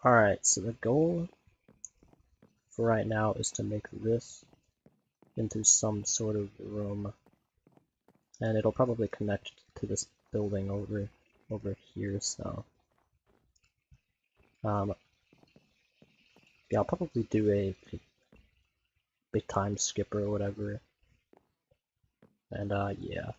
Alright, so the goal for right now is to make this into some sort of room, and it'll probably connect to this building over here, so yeah, I'll probably do a big time skip or whatever, and yeah.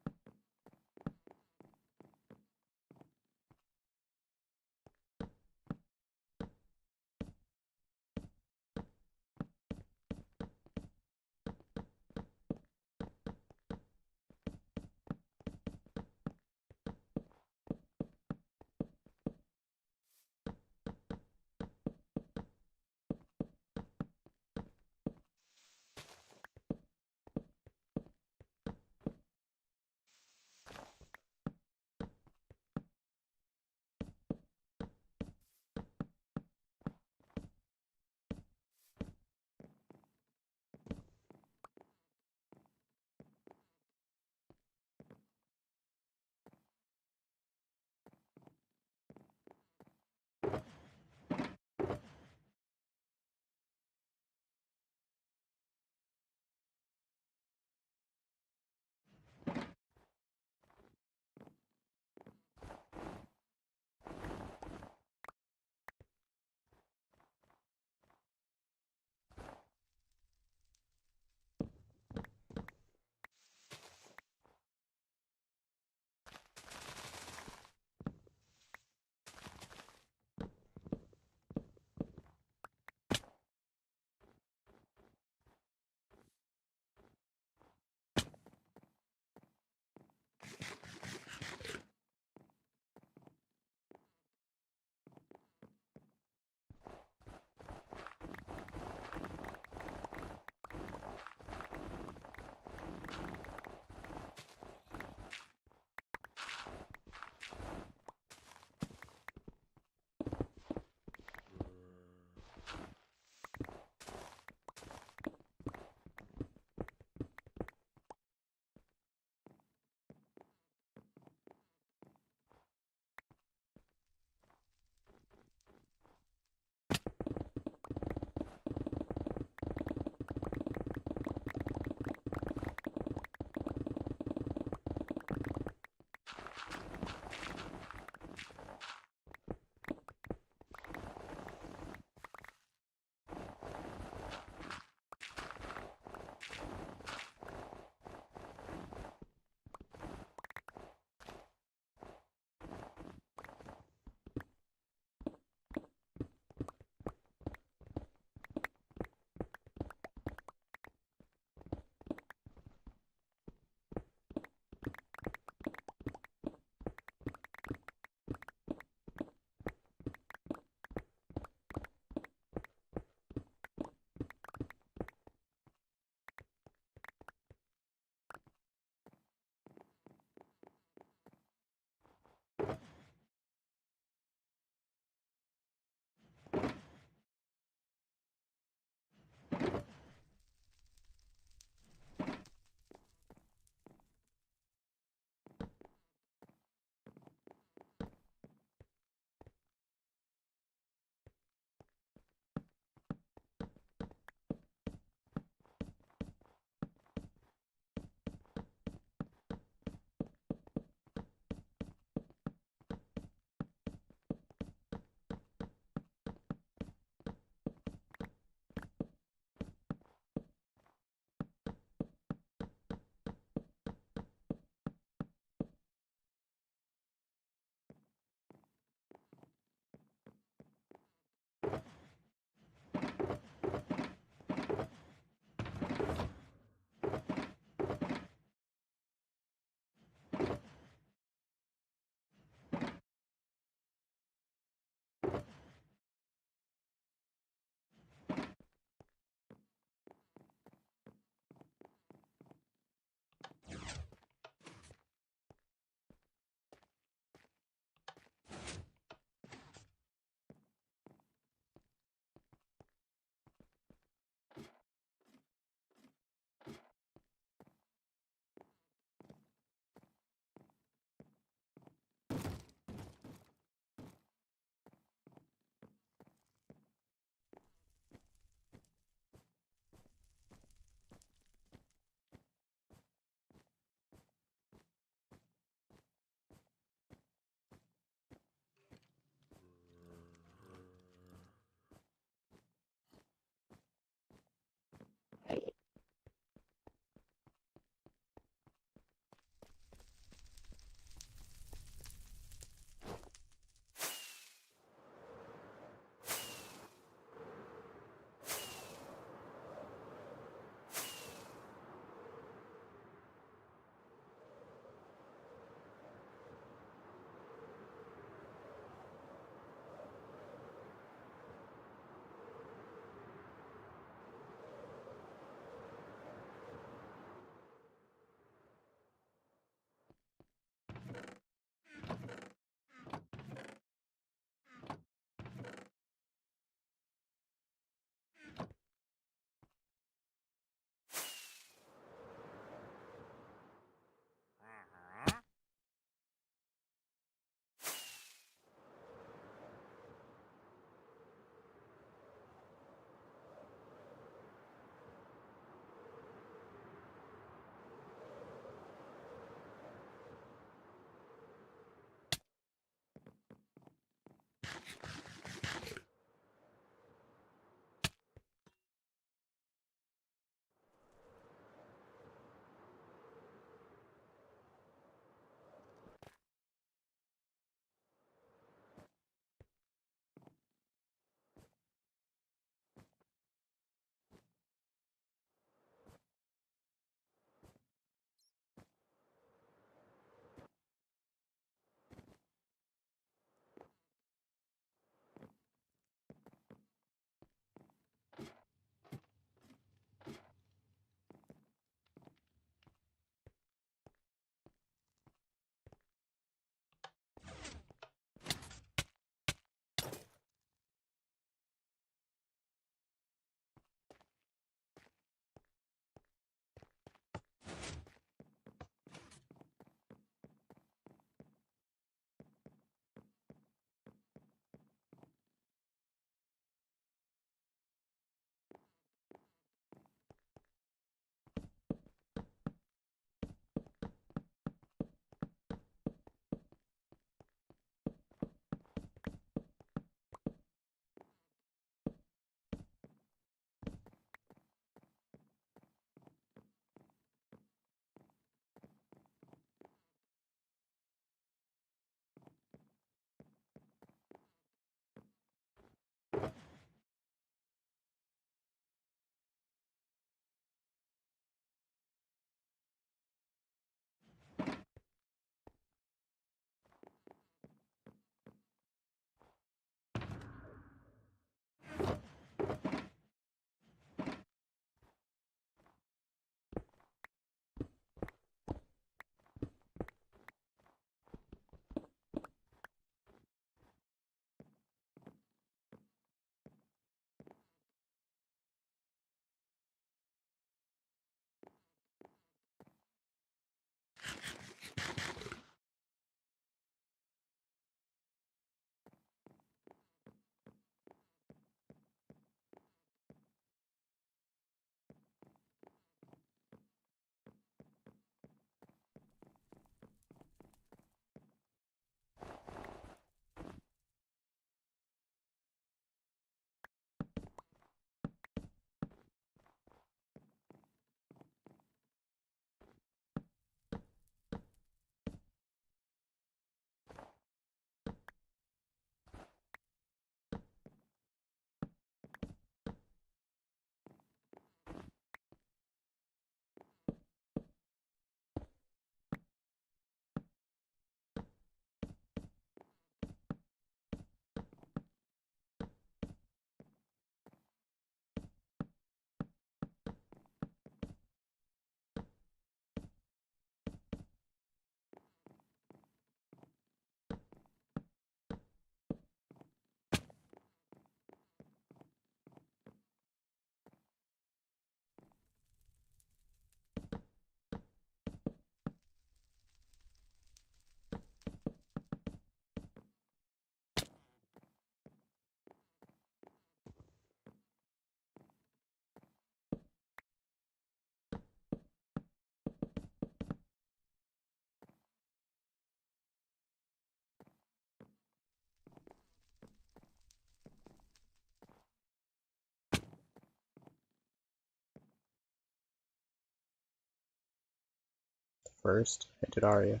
first. Hey, dude, how are you?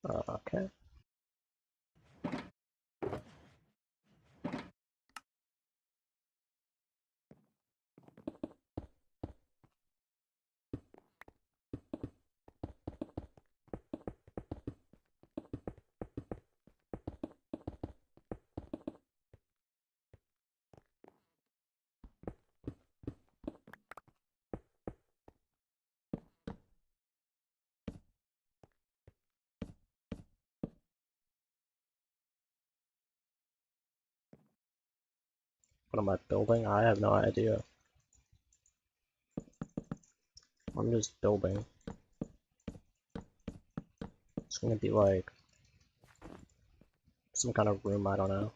Okay. What am I building? I have no idea. I'm just building. It's gonna be like some kind of room, I don't know.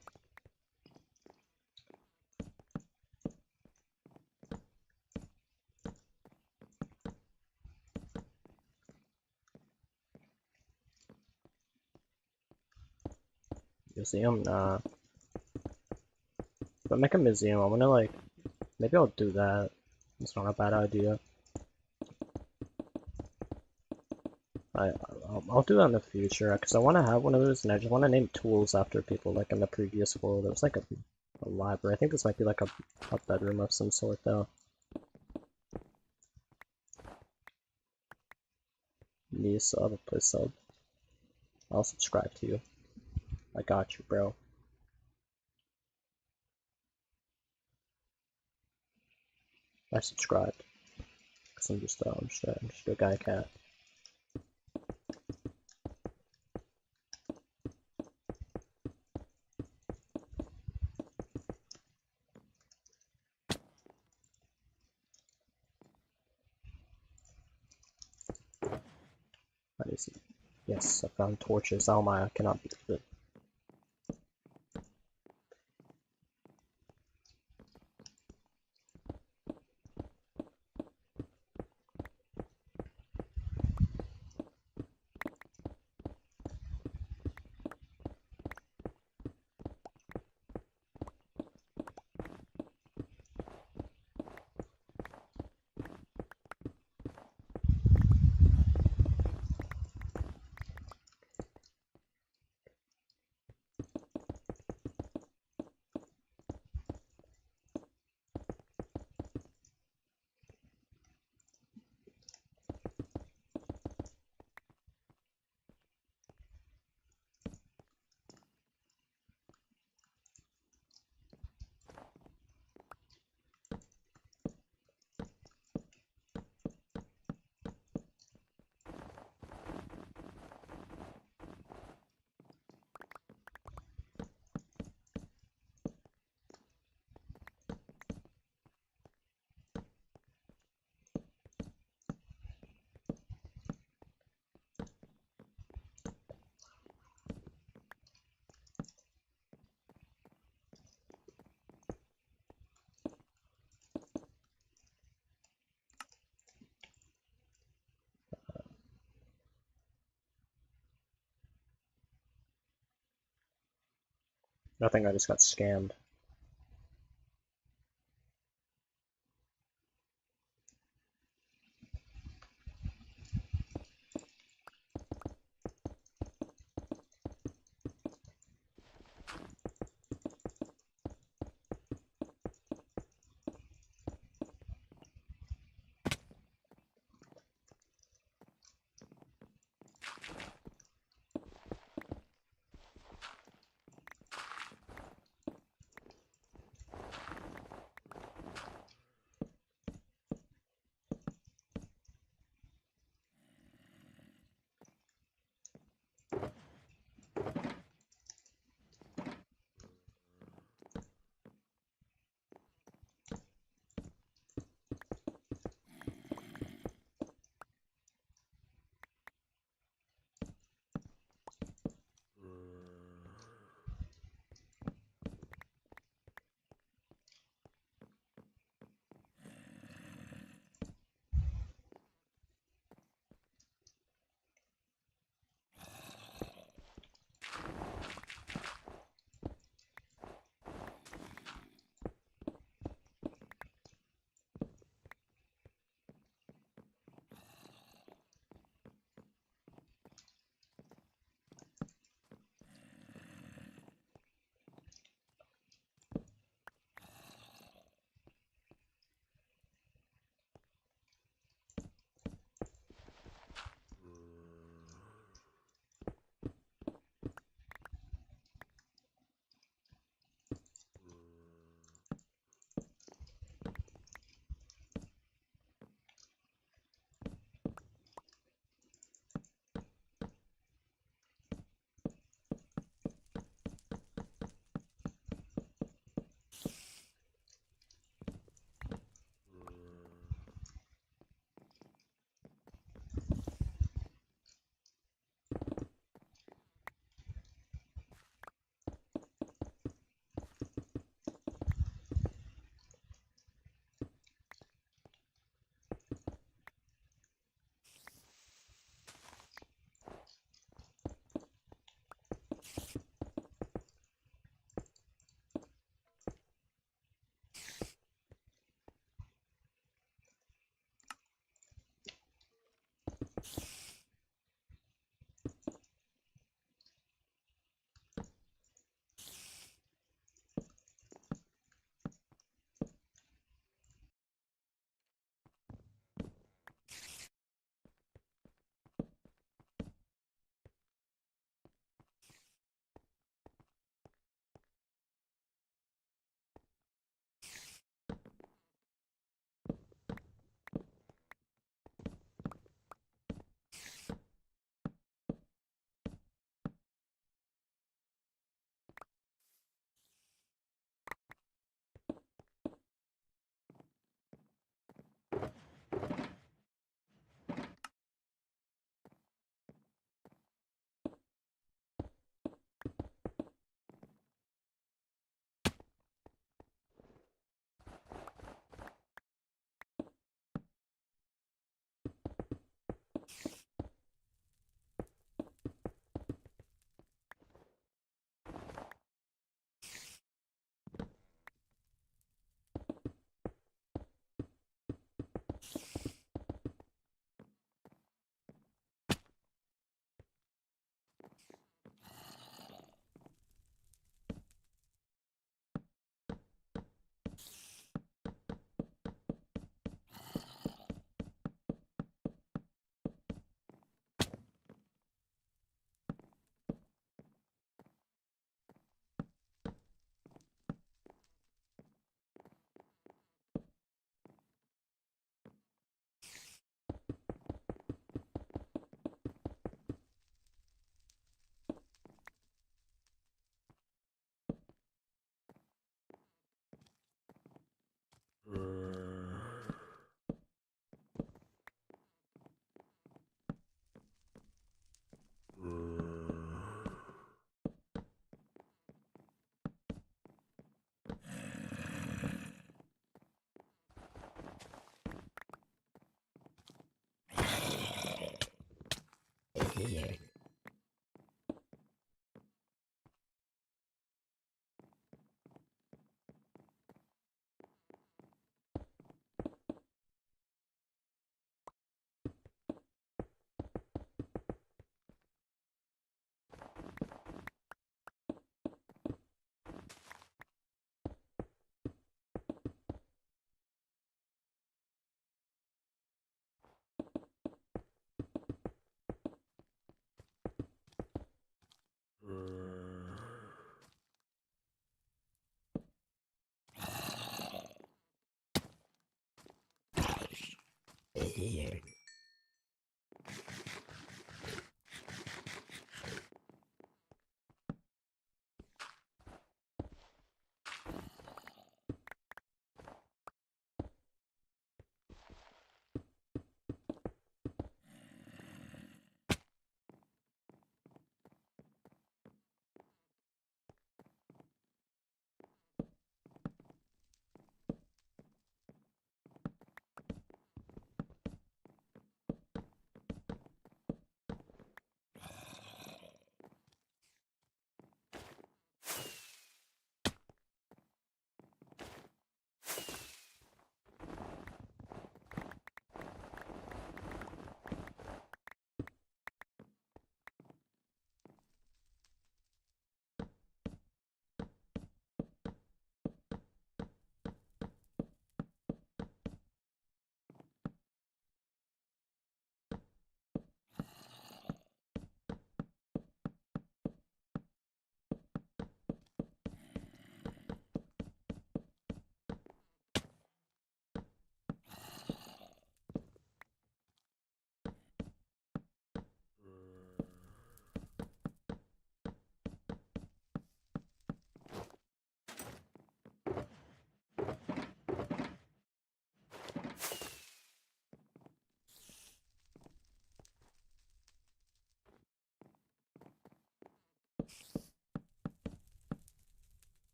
Museum? Nah. If I make a museum, I'm gonna like, maybe I'll do that. It's not a bad idea. I'll do that in the future, because I want to have one of those, and I just want to name tools after people, like in the previous world. It was like a library. I think this might be like a bedroom of some sort, though. Need sub, please sub. I'll subscribe to you. I got you, bro. I subscribed. Because I'm just a guy cat. Let me see. Yes, I found torches. Oh my, I cannot believe it. I think I just got scammed.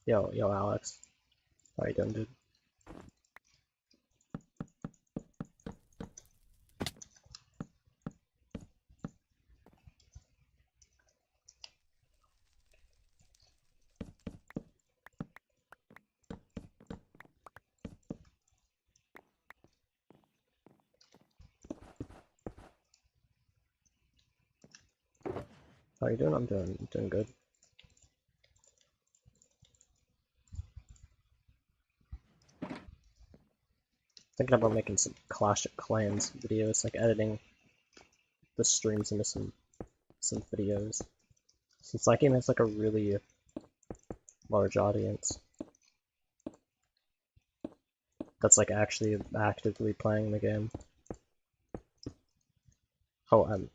Yo, Alex. How you doing, dude? How you doing? I'm doing good. Thinking about making some Clash of Clans videos, like editing the streams into some videos. Since that game has like a really large audience that's like actually actively playing the game. Oh,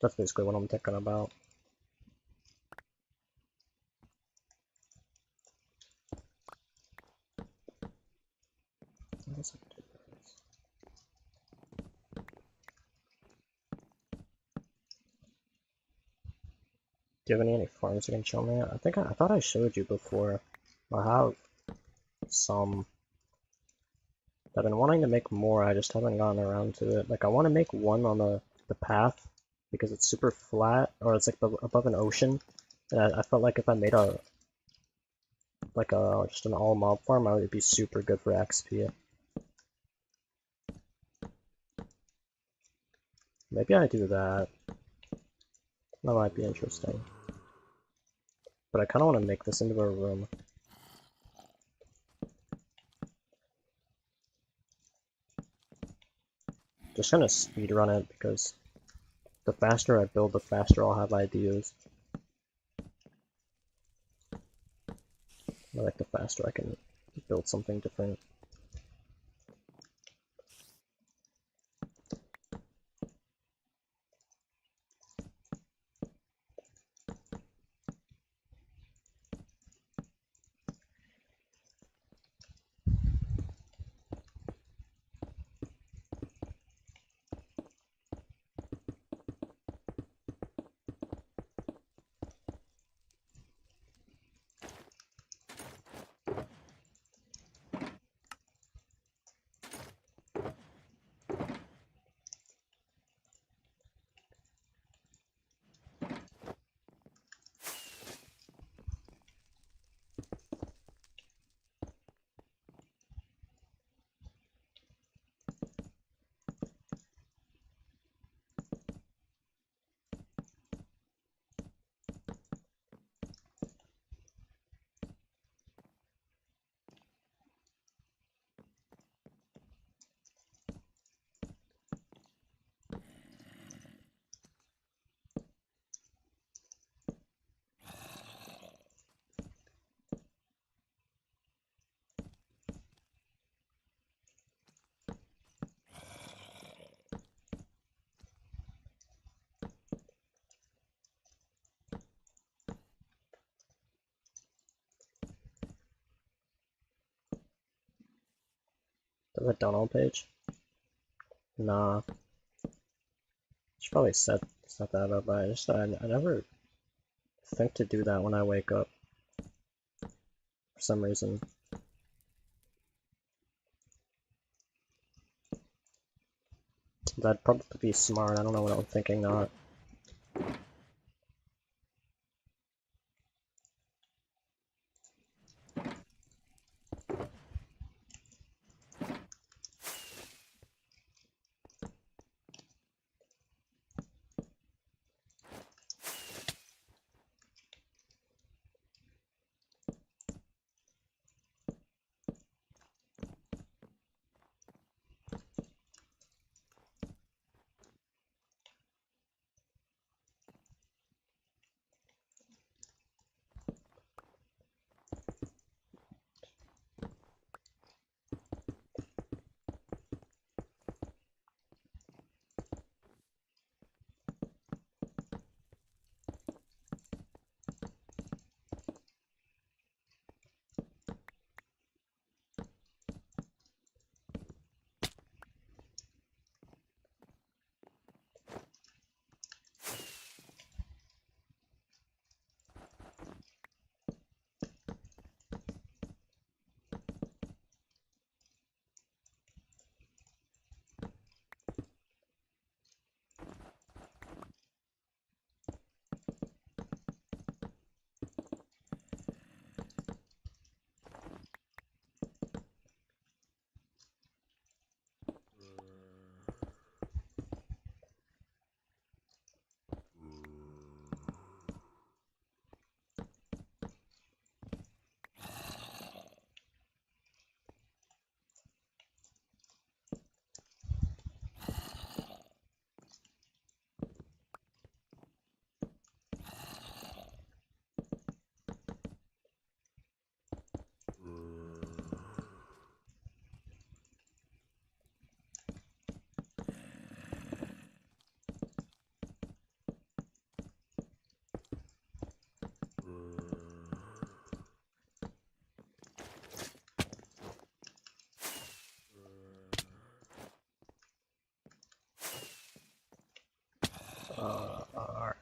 that's basically what I'm thinking about. What else I can do with this? Do you have any farms you can show me? I thought I showed you before. I have some. I've been wanting to make more, I just haven't gotten around to it. Like I want to make one on the path because it's super flat, or it's like above an ocean. And I felt like if I made a just an all mob farm, I would be super good for XP. Maybe I do that. That might be interesting. But I kind of want to make this into a room. Just kind of speed run it because the faster I build, the faster I'll have ideas. I like the faster I can build something different. Does it download page? Nah. Should probably set that up. I never think to do that when I wake up for some reason. That'd probably be smart. I don't know what I'm thinking not. Alright.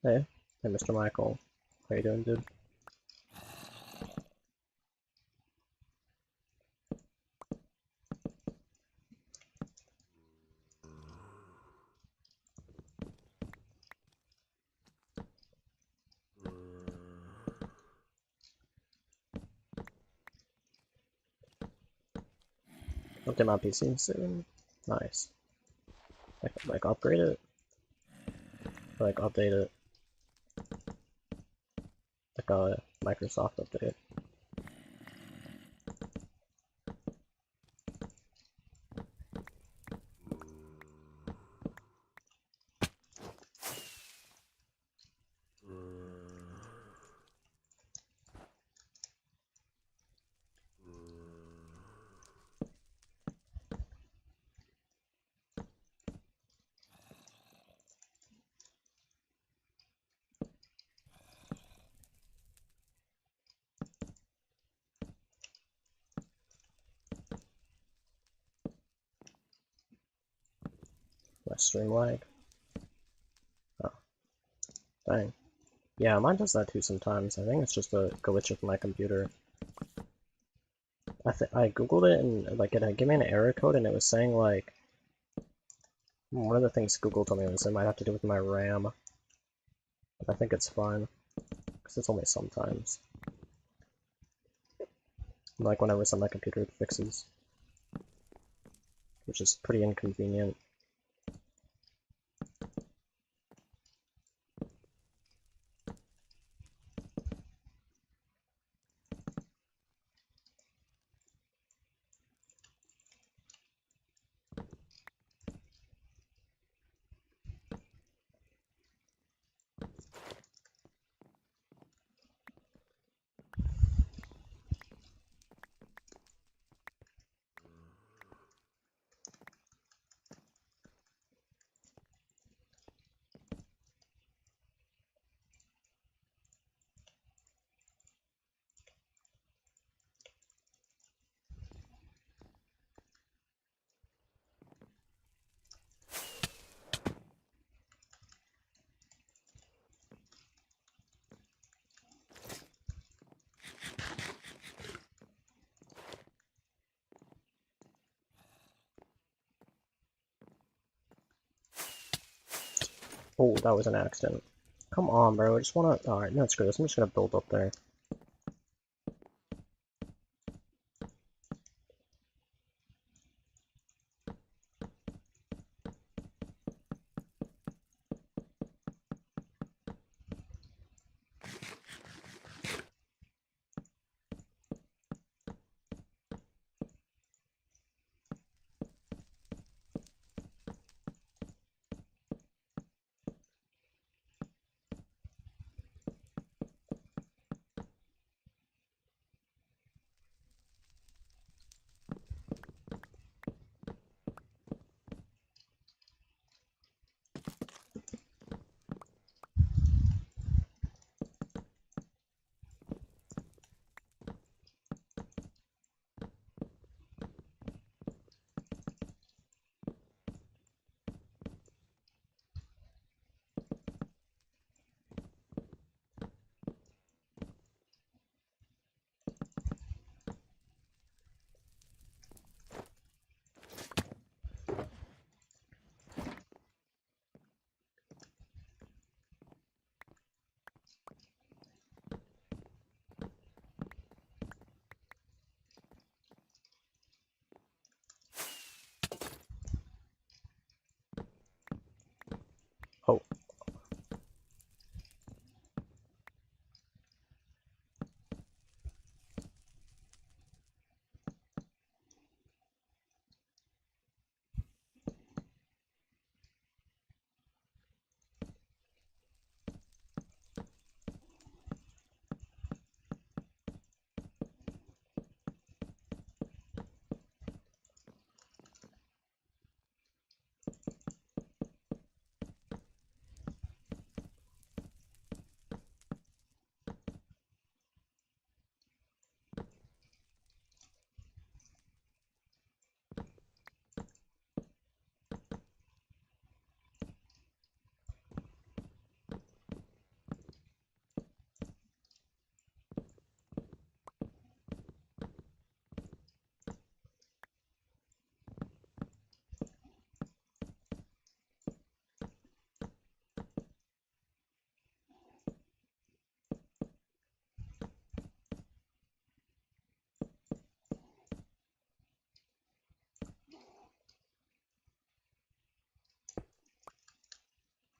Hey, hey, Mr. Michael. How you doing, dude? Update my PC soon. Nice. Like upgrade it? Like update it? Like a Microsoft update. My stream lag. Oh, dang. Yeah, mine does that too sometimes. I think it's just a glitch with my computer. I googled it and like it gave me an error code and it was saying like one of the things Google told me was it might have to do with my RAM. But I think it's fine because it's only sometimes. Like whenever it's on my computer it fixes, which is pretty inconvenient. Oh, that was an accident. Come on, bro. I just wanna. Alright, no, screw this. I'm just gonna build up there. Oh,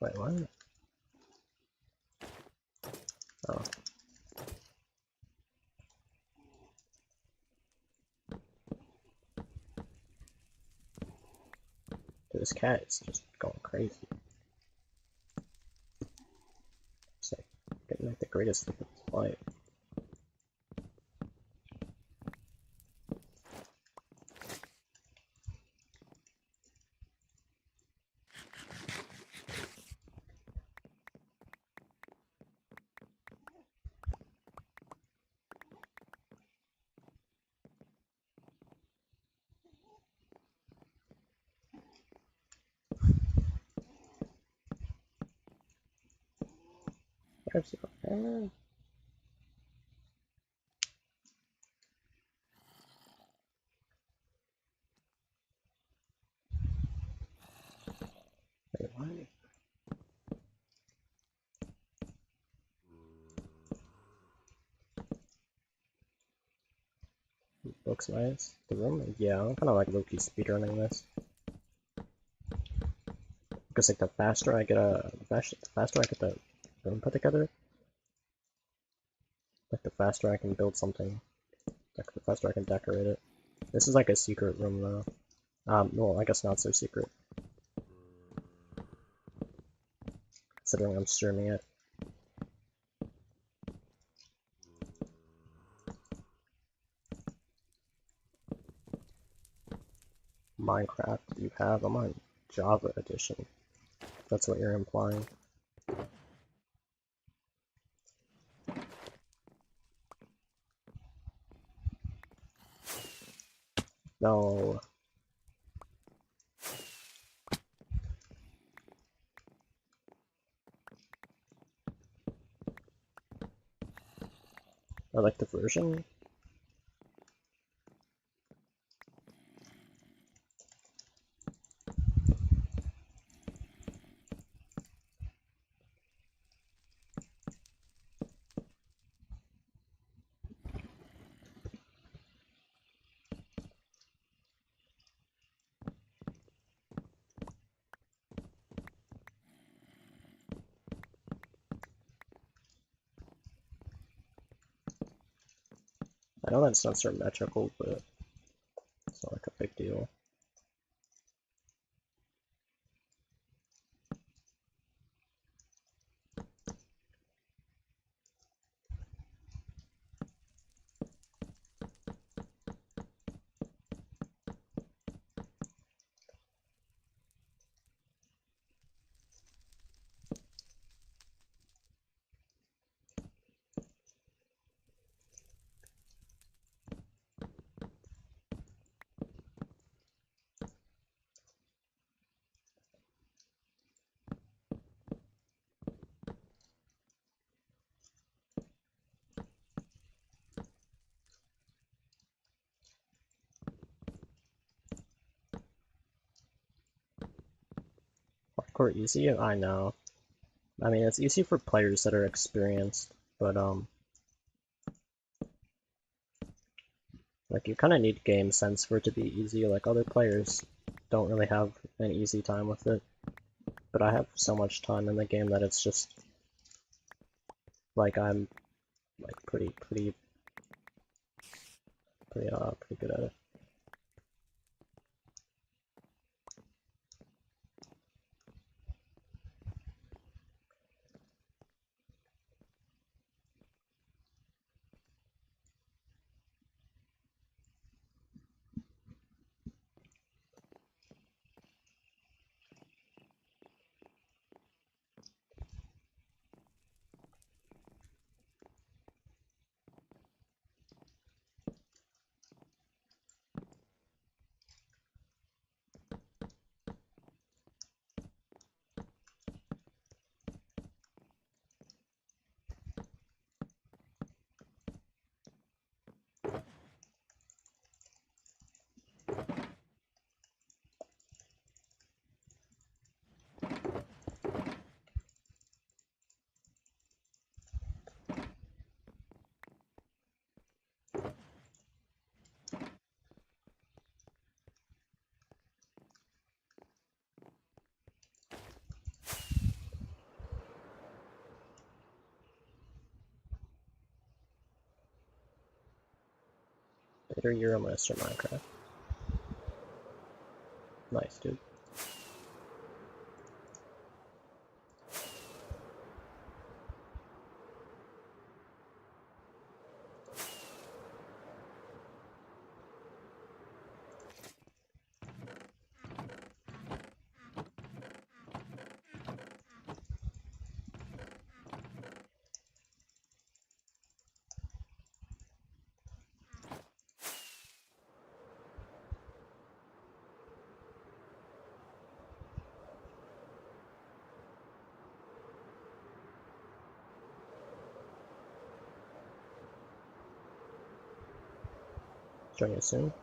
Wait, what? Oh. Dude, this cat is just going crazy. It's like getting like the greatest thing of its life. Where's it? Wait, what? Looks nice. The room? Yeah, I'm kind of like low-key speedrunning this. Because like the faster I get the room put together, like the faster I can build something, like the faster I can decorate it. This is like a secret room though. Well, I guess not so secret, considering I'm streaming it. Minecraft you have? I'm on Java edition. That's what you're implying. No. I like the version. I know that's not symmetrical, but it's not like a big deal. Hardcore easy? I know. I mean, it's easy for players that are experienced, but like you kind of need game sense for it to be easy. Like other players don't really have an easy time with it, but I have so much time in the game that it's just like I'm like pretty good at it. Later, you're a Mr. Minecraft. Nice, dude. Join you soon.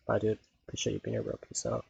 Bye, dude. Appreciate you being here, bro. Peace out.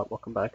Welcome back.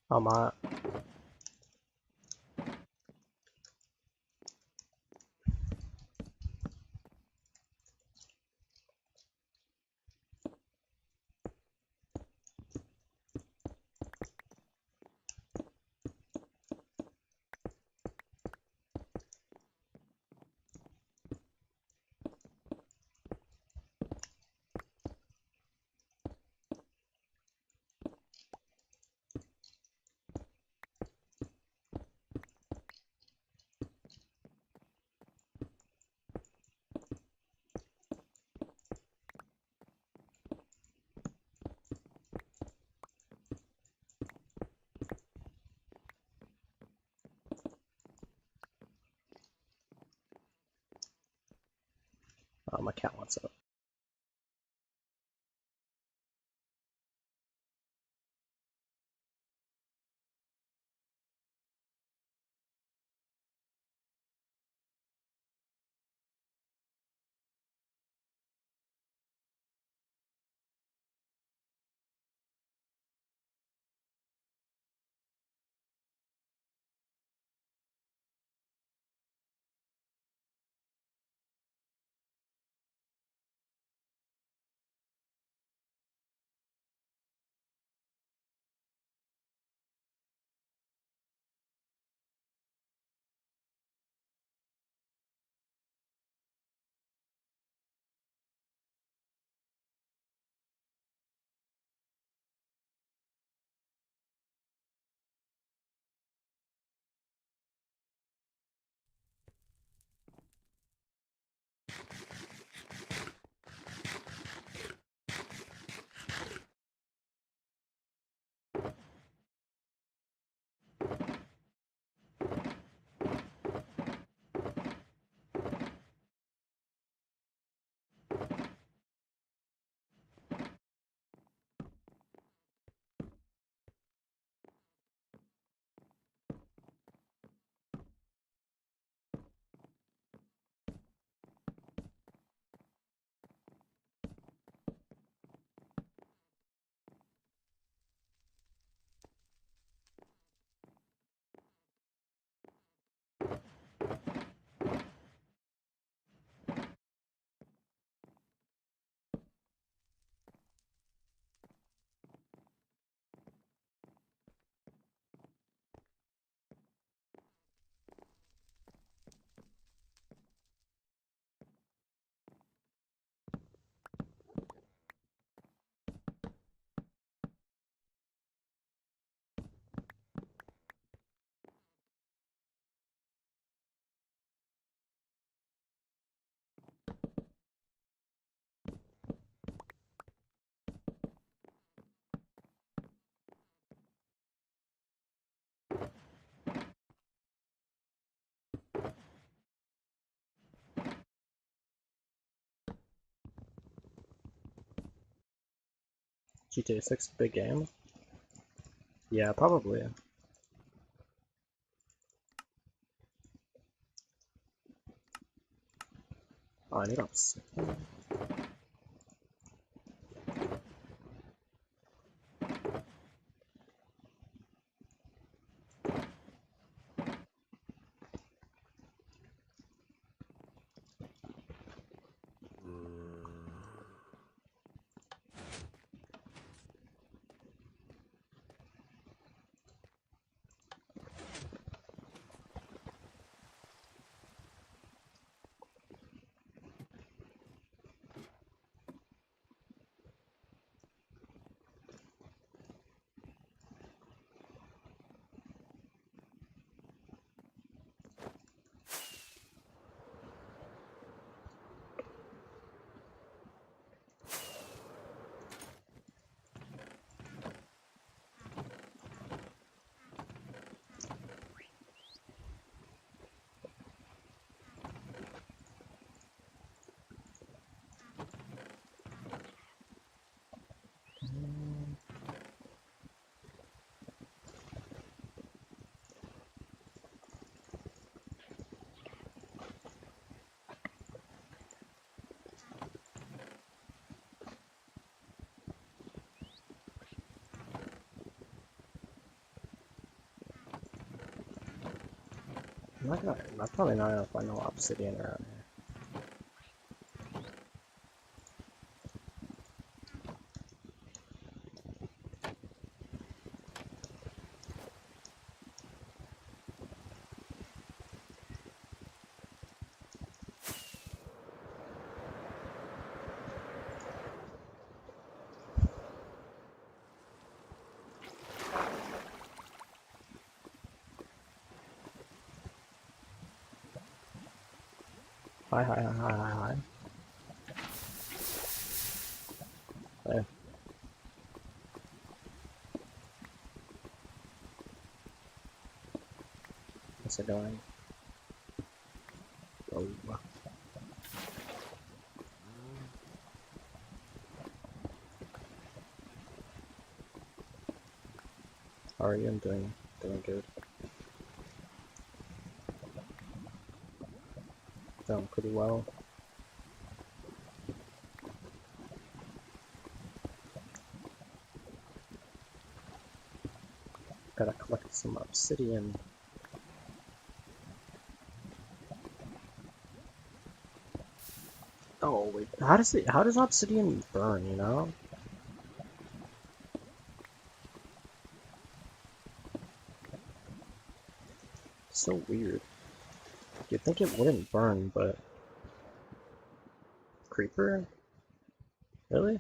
My my cat wants up. GTA 6 big game? Yeah, probably. Oh, I need obsidian. I'm probably not gonna find no obsidian around here. Hi. Hey, what's it going? Oh, how are you? I'm doing good. Doing pretty well. Gotta collect some obsidian. Oh wait, how does obsidian burn, you know? So weird. You'd think it wouldn't burn, but creeper? Really?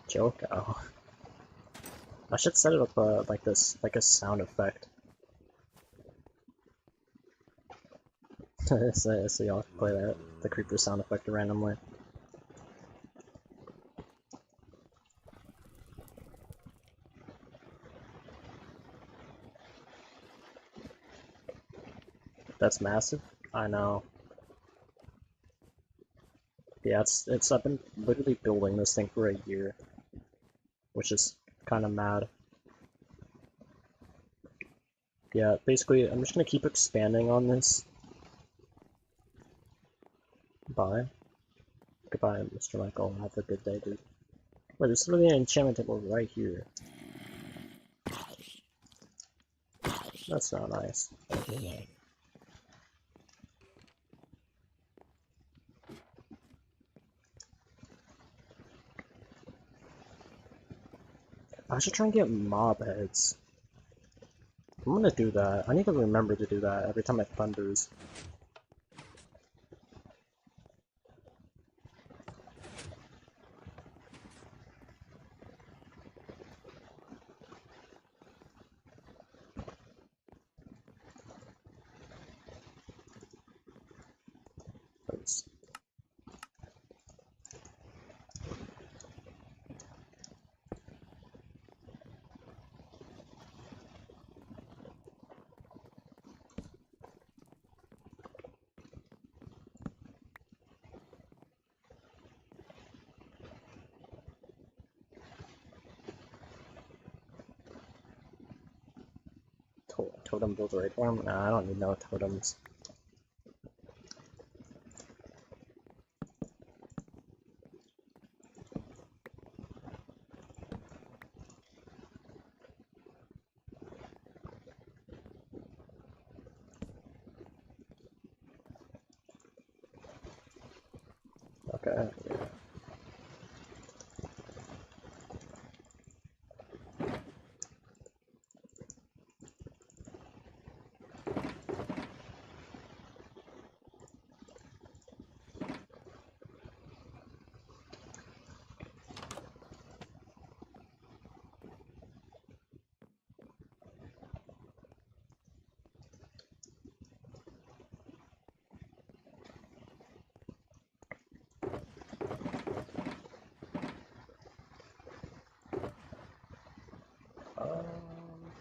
Joke. Oh. I should set it up like this, like a sound effect. So y'all can play the creeper sound effect randomly. That's massive. I know. Yeah, I've been literally building this thing for a year, which is kind of mad. Yeah, basically, I'm just gonna keep expanding on this. Bye. Goodbye, Mr. Michael. Have a good day, dude. Wait, there's literally an enchantment table right here. That's not nice. I should try and get mob heads. I'm gonna do that. I need to remember to do that every time it thunders. totem builder right farm? Nah, I don't need no totems. Okay, yeah. Um,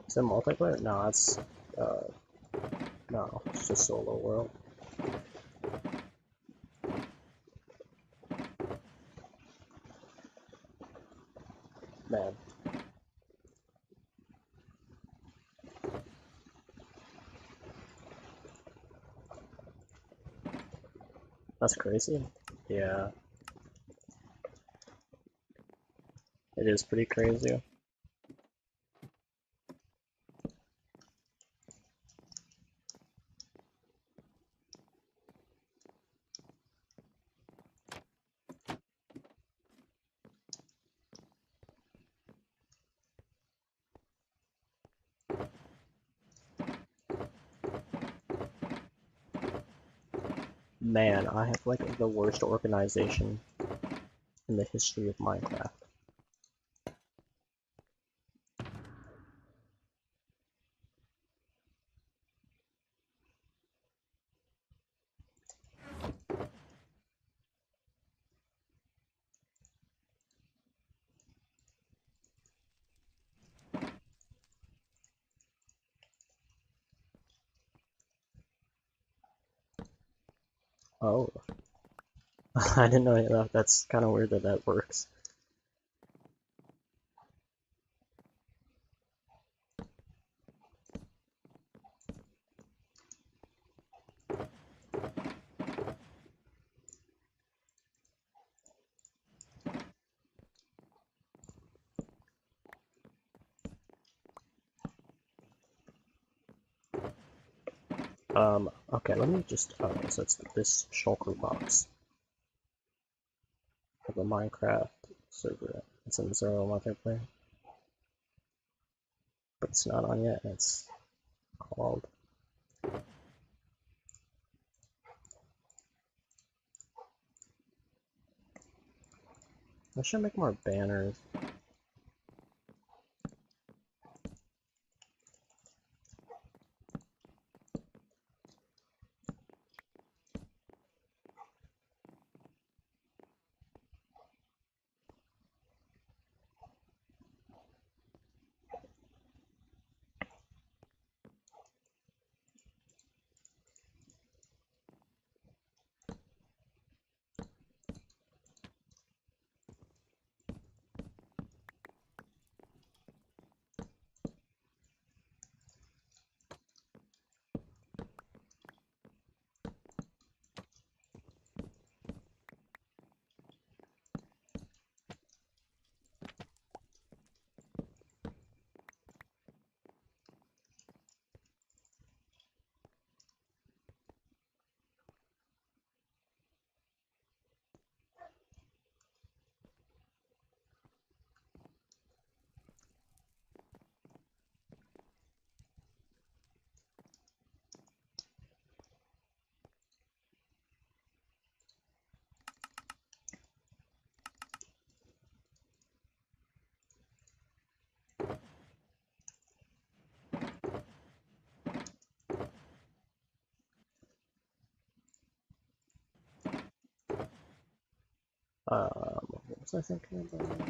is it multiplayer? No, it's no, it's just solo world. Man, that's crazy. Yeah, it is pretty crazy. Man, I have like the worst organization in the history of Minecraft. Oh, I didn't know that. That's kind of weird that that works. Okay, let me just, okay, so it's this shulker box of a Minecraft server. It's in Zero multiplayer, but it's not on yet, and it's called, I should make more banners. What was I thinking about?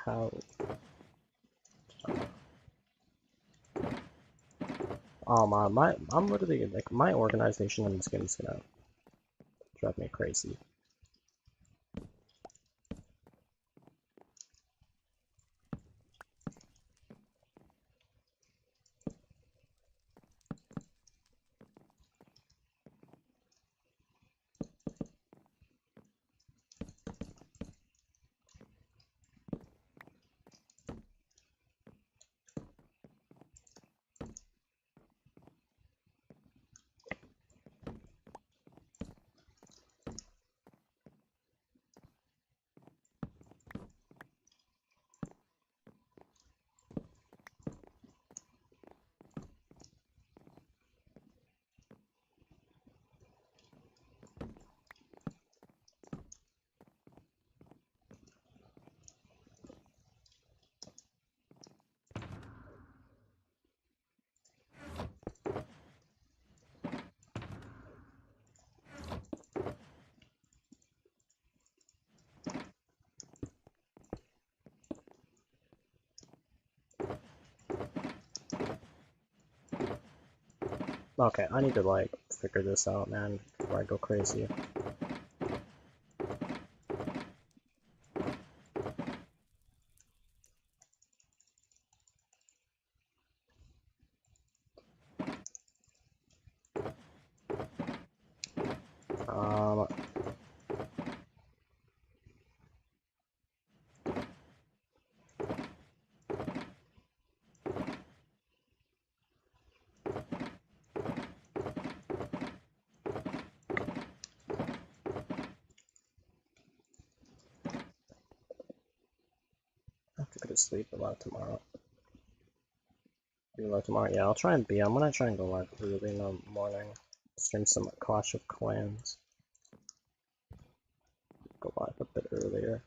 How? Oh I'm literally like my organization in this game is gonna drive me crazy. Okay, I need to like figure this out, man, before I go crazy. Um, I have to go to sleep a lot tomorrow. Be live tomorrow. Yeah, I'll try and be. I'm gonna try and go live early in the morning. Stream some Clash of Clans. Go live a bit earlier.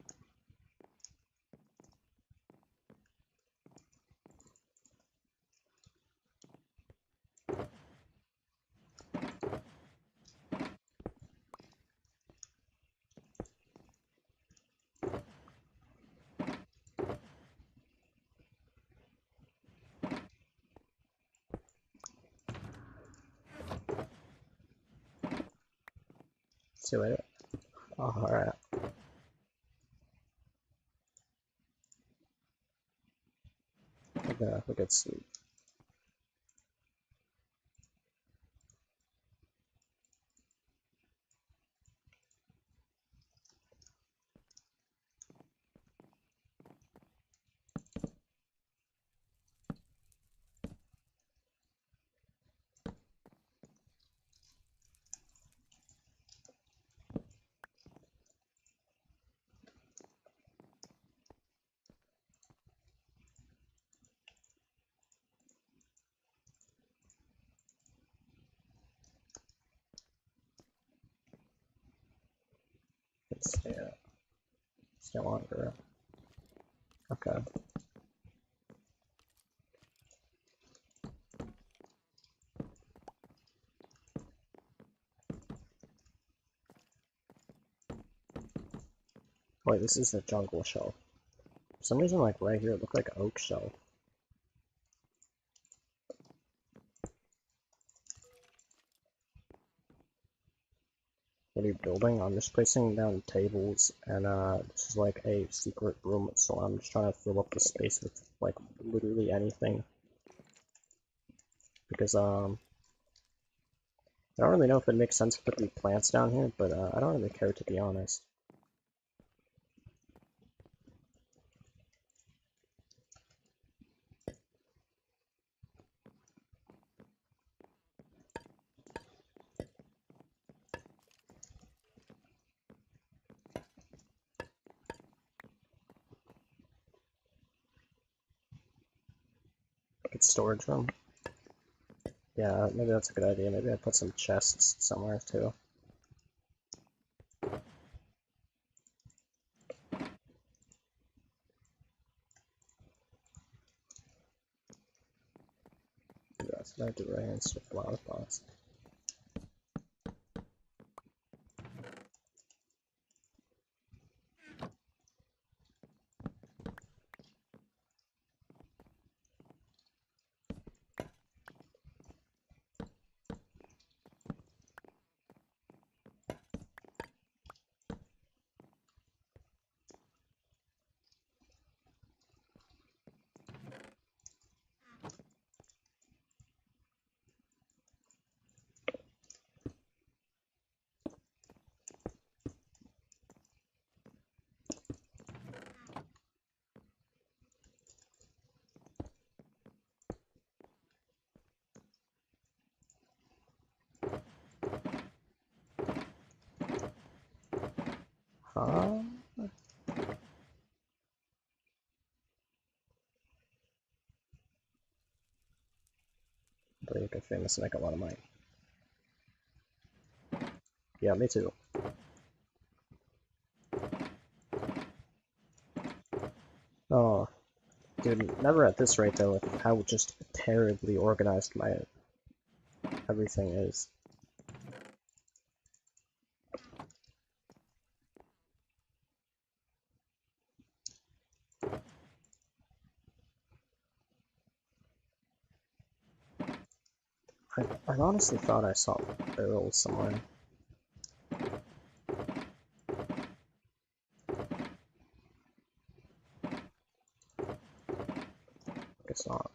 See you later. Oh, alright. I'm gonna have a good sleep. Stay longer. Okay. Wait, this is the jungle shelf. For some reason, like right here, it looked like oak shelf. What are you building? I'm just placing down tables, and this is like a secret room, so I'm just trying to fill up the space with like literally anything. Because I don't really know if it makes sense to put plants down here, but I don't really care, to be honest. Good storage room. Yeah, maybe that's a good idea. Maybe I put some chests somewhere too. That's what I do right here instead of flower pots. Huh? But you get famous and make a lot of money. Yeah, me too. Oh, dude, never at this rate though, with how just terribly organized my everything is. I honestly thought I saw barrels somewhere. Guess not.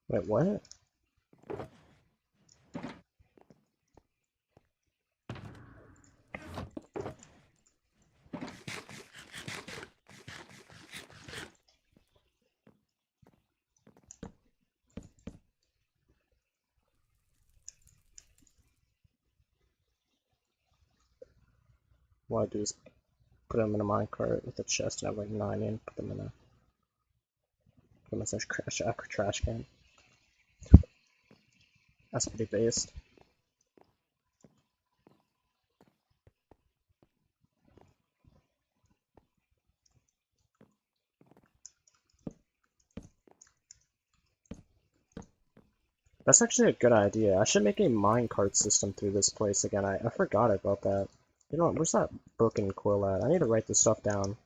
Wait, what? What I do is put them in a minecart with a chest and have like 9 in, put them in a trash can. That's pretty based. That's actually a good idea. I should make a minecart system through this place again. I forgot about that. You know, where's that broken quill at? I need to write this stuff down.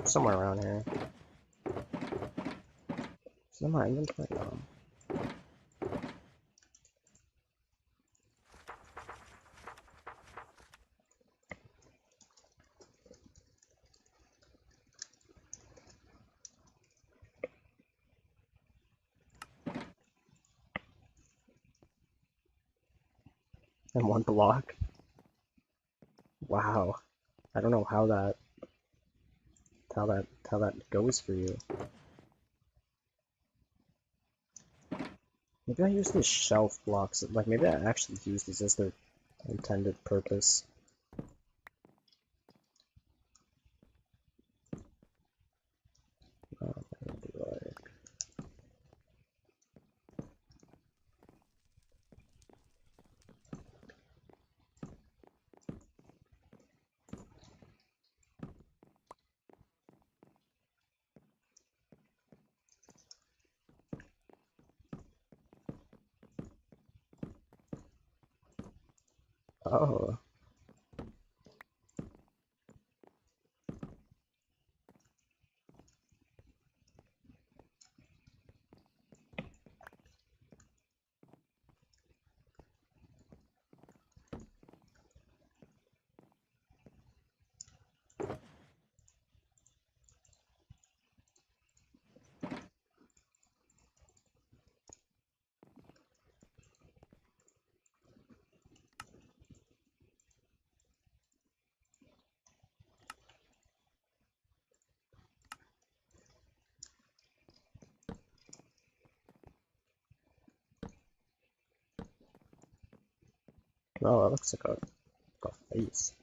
Somewhere around here. Is it in my inventory? No. In one block? Wow. I don't know how that goes for you. Maybe I use these shelf blocks. Like maybe I actually use these as their intended purpose. Oh, Oh. Oh, that looks like a face.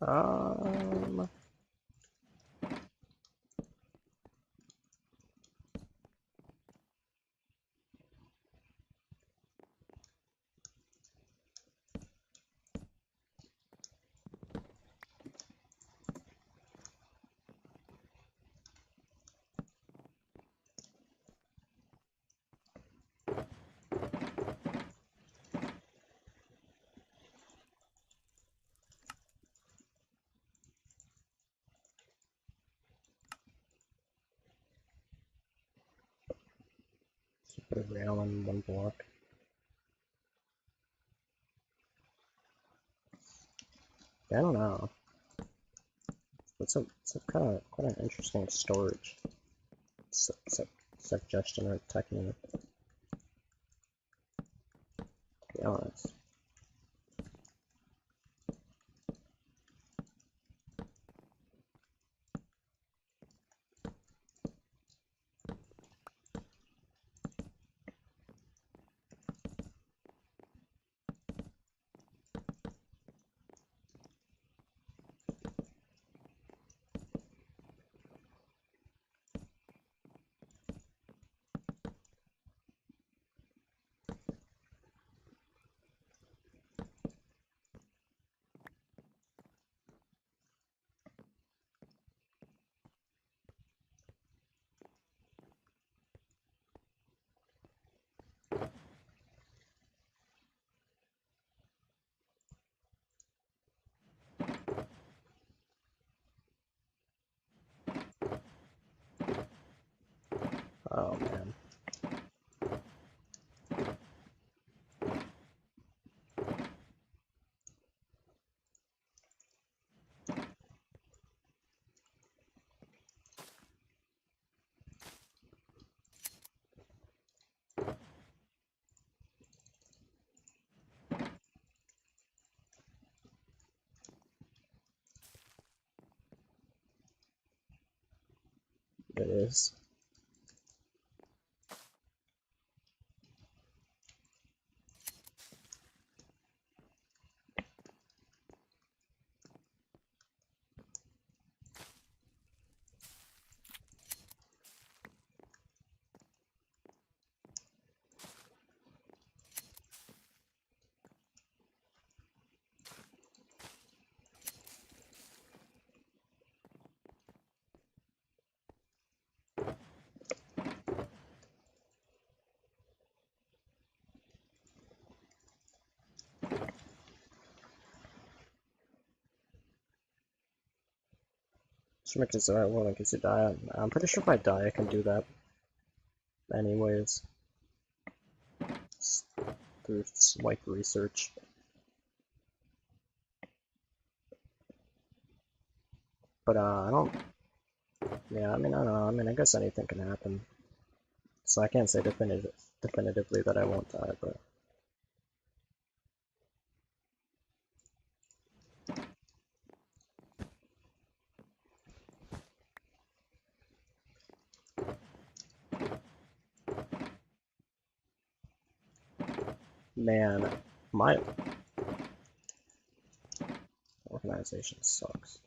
Um, put a rail in one block. I don't know. It's a kind of quite an interesting storage suggestion or technique, to be honest. Oh man. It is. Should make this alright, well, in case you die. I'm pretty sure if I die, I can do that anyways. Through like research. But I don't. Yeah, I mean, I don't know. I mean, I guess anything can happen. So I can't say definitively that I won't die, but. Man, my organization sucks.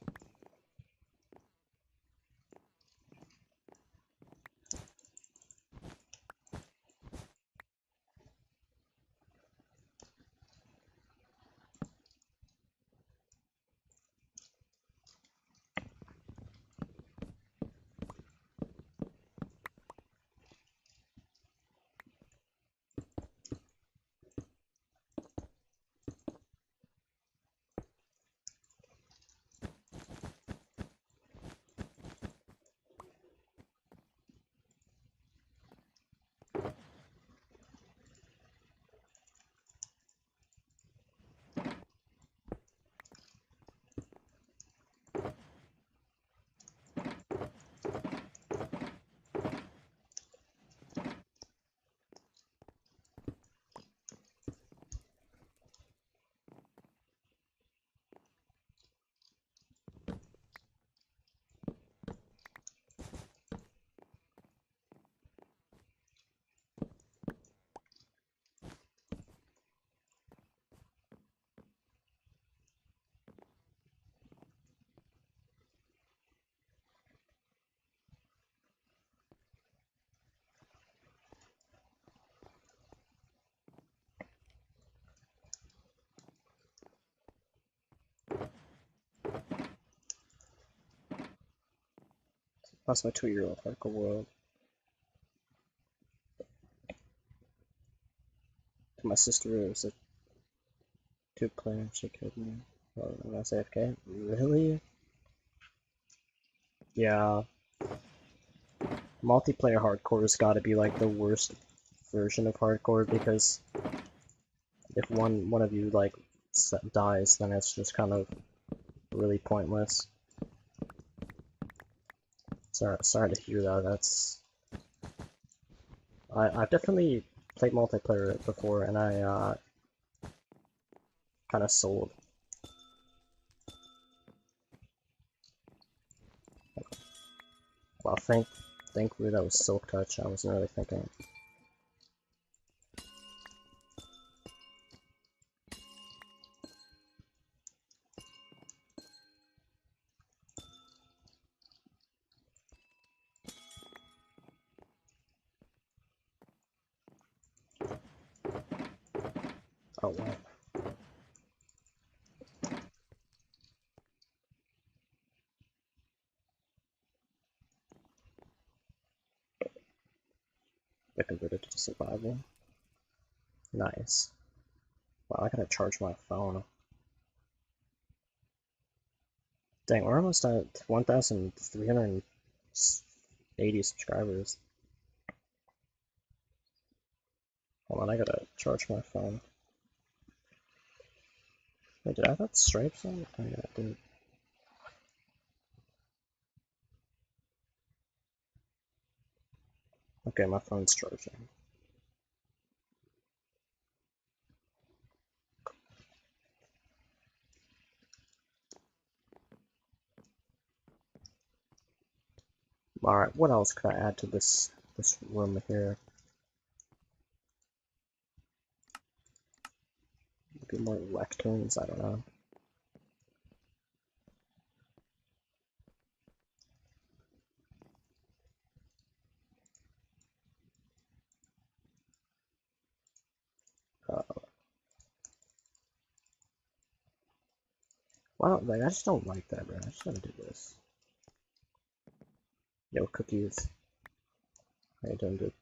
That's my 2-year-old hardcore world. My sister is a 2-player, she killed me. Well, am I AFK? Really? Yeah. Multiplayer hardcore has got to be like the worst version of hardcore because if one of you like dies, then it's just kind of really pointless. Sorry to hear that. I've definitely played multiplayer before, and I kind of sold. Well, thankfully that was Silk Touch. I wasn't really thinking. Oh wow. I converted to survival. Nice. Wow, I gotta charge my phone. Dang, we're almost at 1,380 subscribers. Hold on, I gotta charge my phone. Wait, did I have that stripes on? Oh yeah, I did. Okay, my phone's charging. Alright, what else could I add to this room here? Maybe more lecterns, I don't know. Wow, like I just don't like that, bro. I just gotta do this. Yo, cookies. How you doing, dude?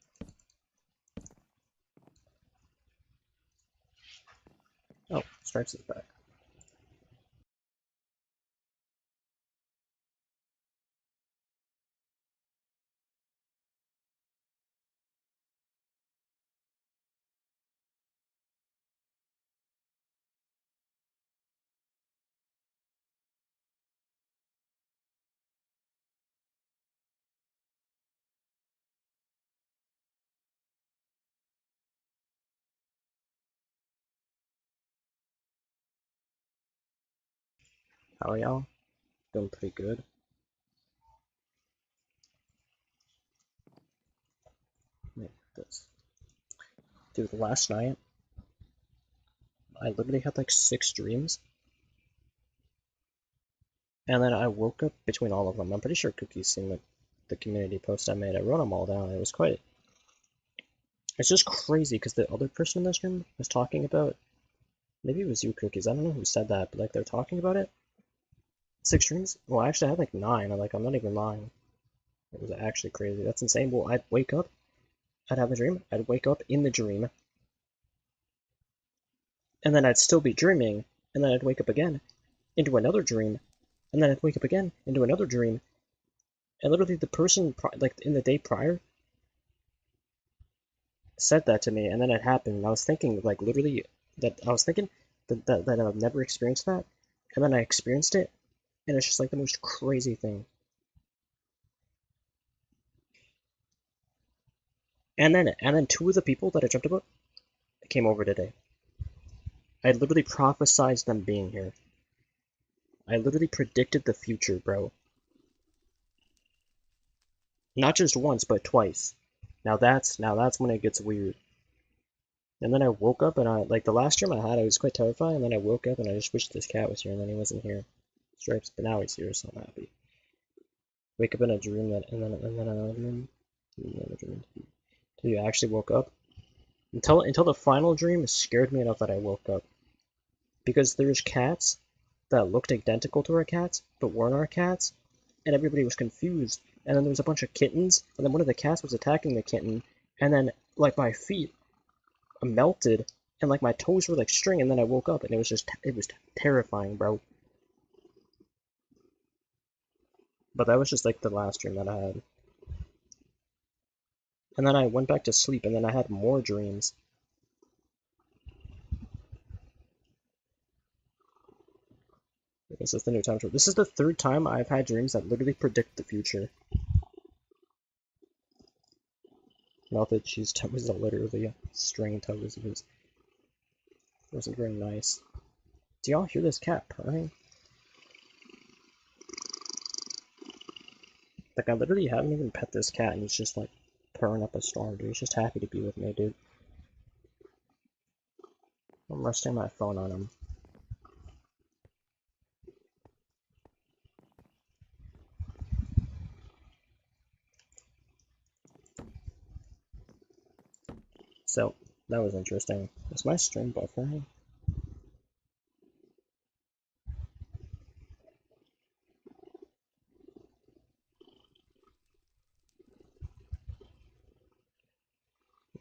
Oh, Stripes is back. How are y'all? Doing pretty good. This. Dude, last night, I literally had like 6 dreams. And then I woke up between all of them. I'm pretty sure Cookie's seen the community post I made. I wrote them all down. It was quite... It's just crazy because the other person in this room was talking about... Maybe it was you, Cookies. I don't know who said that, but like they're talking about it. 6 dreams? Well, actually, I had like 9. I'm not even lying. It was actually crazy. That's insane. Well, I'd wake up, I'd have a dream, I'd wake up in the dream, and then I'd still be dreaming, and then I'd wake up again into another dream, and then I'd wake up again into another dream. And literally, the person like in the day prior said that to me, and then it happened. And I was thinking, like literally, that I've never experienced that, and then I experienced it, and it's just like the most crazy thing. And then 2 of the people that I dreamt about came over today. I literally prophesied them being here. I literally predicted the future, bro. Not just once, but twice. Now that's when it gets weird. And then I woke up and like the last dream I had, I was quite terrified, and then I woke up and I just wished this cat was here, and then he wasn't here. Stripes, but now he's here, so I'm happy. Wake up in a dream and then another dream. Another dream. Till you actually woke up. Until the final dream scared me enough that I woke up. Because there's cats that looked identical to our cats, but weren't our cats, and everybody was confused. And then there was a bunch of kittens, and then one of the cats was attacking the kitten, and then like my feet melted, and like my toes were like string, and then I woke up, and it was terrifying, bro. But that was just like the last dream that I had. And then I went back to sleep, and then I had more dreams. This is the new time travel. This is the 3rd time I've had dreams that literally predict the future. Melted cheese tub was literally a string tub. It wasn't very nice. Do y'all hear this cat purring? Like, I literally haven't even pet this cat, and he's just like purring up a storm, dude. He's just happy to be with me, dude. I'm resting my phone on him. So, that was interesting. Is my stream buffering?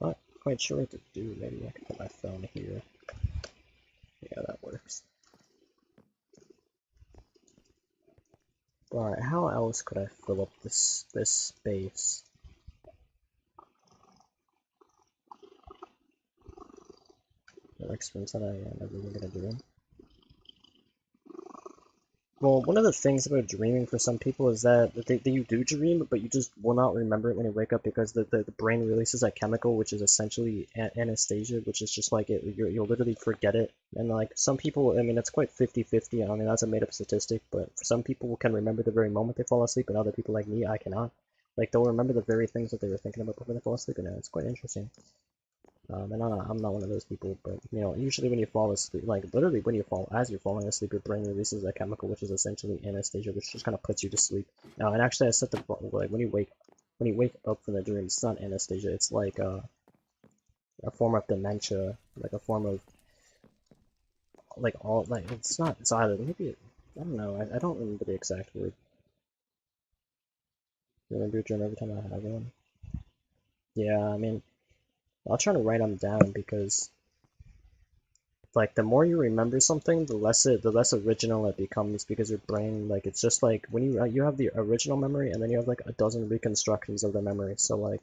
Not quite sure what to do. Maybe I can put my phone here. Yeah, that works. Alright, how else could I fill up this space? An experience that I am never even gonna do. Well, one of the things about dreaming for some people is that you do dream, but you just will not remember it when you wake up because the brain releases a chemical which is essentially anesthesia, which is just like you'll literally forget it. And like some people, I mean, it's quite 50-50. I mean, that's a made-up statistic, but some people can remember the very moment they fall asleep, and other people like me, I cannot. Like they'll remember the very things that they were thinking about before they fall asleep, and it's quite interesting. And I'm not one of those people, but you know, usually when you fall asleep, like literally when you fall, as you're falling asleep, your brain releases a chemical which is essentially anesthesia, which just kind of puts you to sleep. And actually, I said like when you wake up from the dream, it's not anesthesia, it's like a form of dementia, like a form of like all like it's either maybe I don't know, I don't remember the exact word. You remember your dream every time I have one? Yeah, I mean, I'll try to write them down because like the more you remember something, the less original it becomes because your brain like it's just like when you have the original memory and then you have like a dozen reconstructions of the memory. So like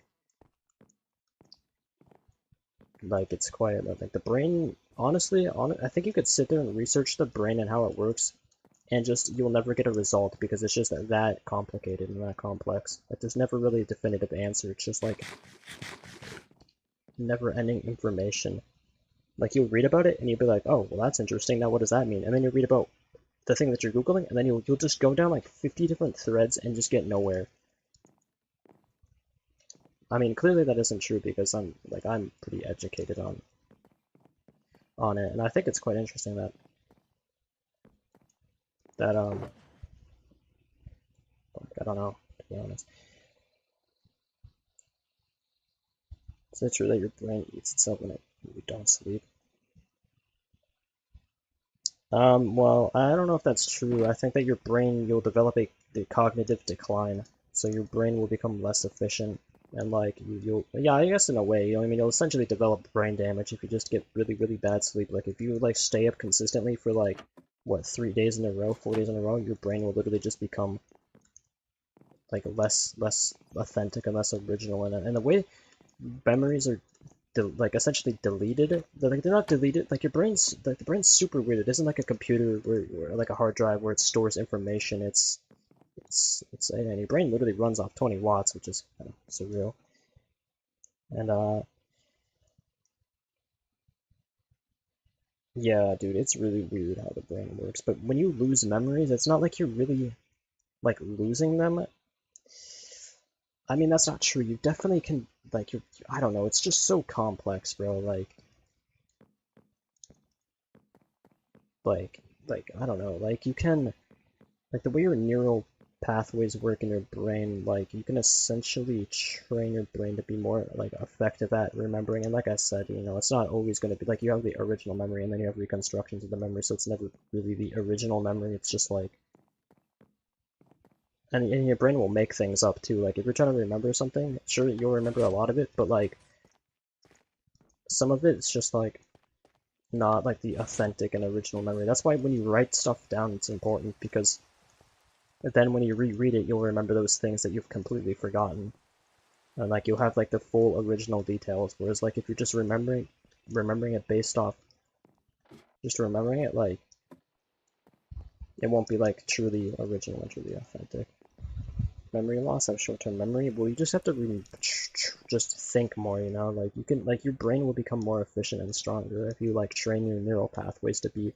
it's quite like the brain. Honestly, I think you could sit there and research the brain and how it works, and just you'll never get a result because it's just that complicated and that complex. Like there's never really a definitive answer. It's just like never-ending information. Like you'll read about it and you'll be like, oh, well that's interesting. Now what does that mean? And then you read about the thing that you're Googling, and then you'll just go down like 50 different threads and just get nowhere. I mean, clearly that isn't true because I'm pretty educated on it, and I think it's quite interesting that I don't know, to be honest. Is it true that your brain eats itself when you don't sleep? Well, I don't know if that's true. I think that your brain, you'll develop the cognitive decline, so your brain will become less efficient, and like yeah, I guess in a way, I mean, you'll essentially develop brain damage if you just get really, really bad sleep. Like if you like stay up consistently for like what 3 days in a row, 4 days in a row, your brain will literally just become like less authentic and less original, and the way memories are like essentially deleted. They're not deleted. Like your brain's like the brain's super weird. It isn't like a computer where like a hard drive where it stores information. It's and your brain literally runs off 20 watts, which is kind of surreal. And yeah, dude, it's really weird how the brain works. But when you lose memories, it's not like you're really like losing them. I mean, that's not true. You definitely can like I don't know. It's just so complex, bro. Like like I don't know. Like you can like the way your neural pathways work in your brain, like you can essentially train your brain to be more like effective at remembering. And like I said, you know, it's not always going to be like you have the original memory and then you have reconstructions of the memory, so it's never really the original memory. It's just like, and your brain will make things up too. Like if you're trying to remember something, sure you'll remember a lot of it, but like some of it's just like not like the authentic and original memory. That's why when you write stuff down, it's important because then when you reread it, you'll remember those things that you've completely forgotten. And like you'll have like the full original details. Whereas like if you're just remembering it based off just remembering it, like it won't be like truly original and truly authentic. Memory loss, have short-term memory. Well, you just have to just think more, you know. Like you can like your brain will become more efficient and stronger if you like train your neural pathways to be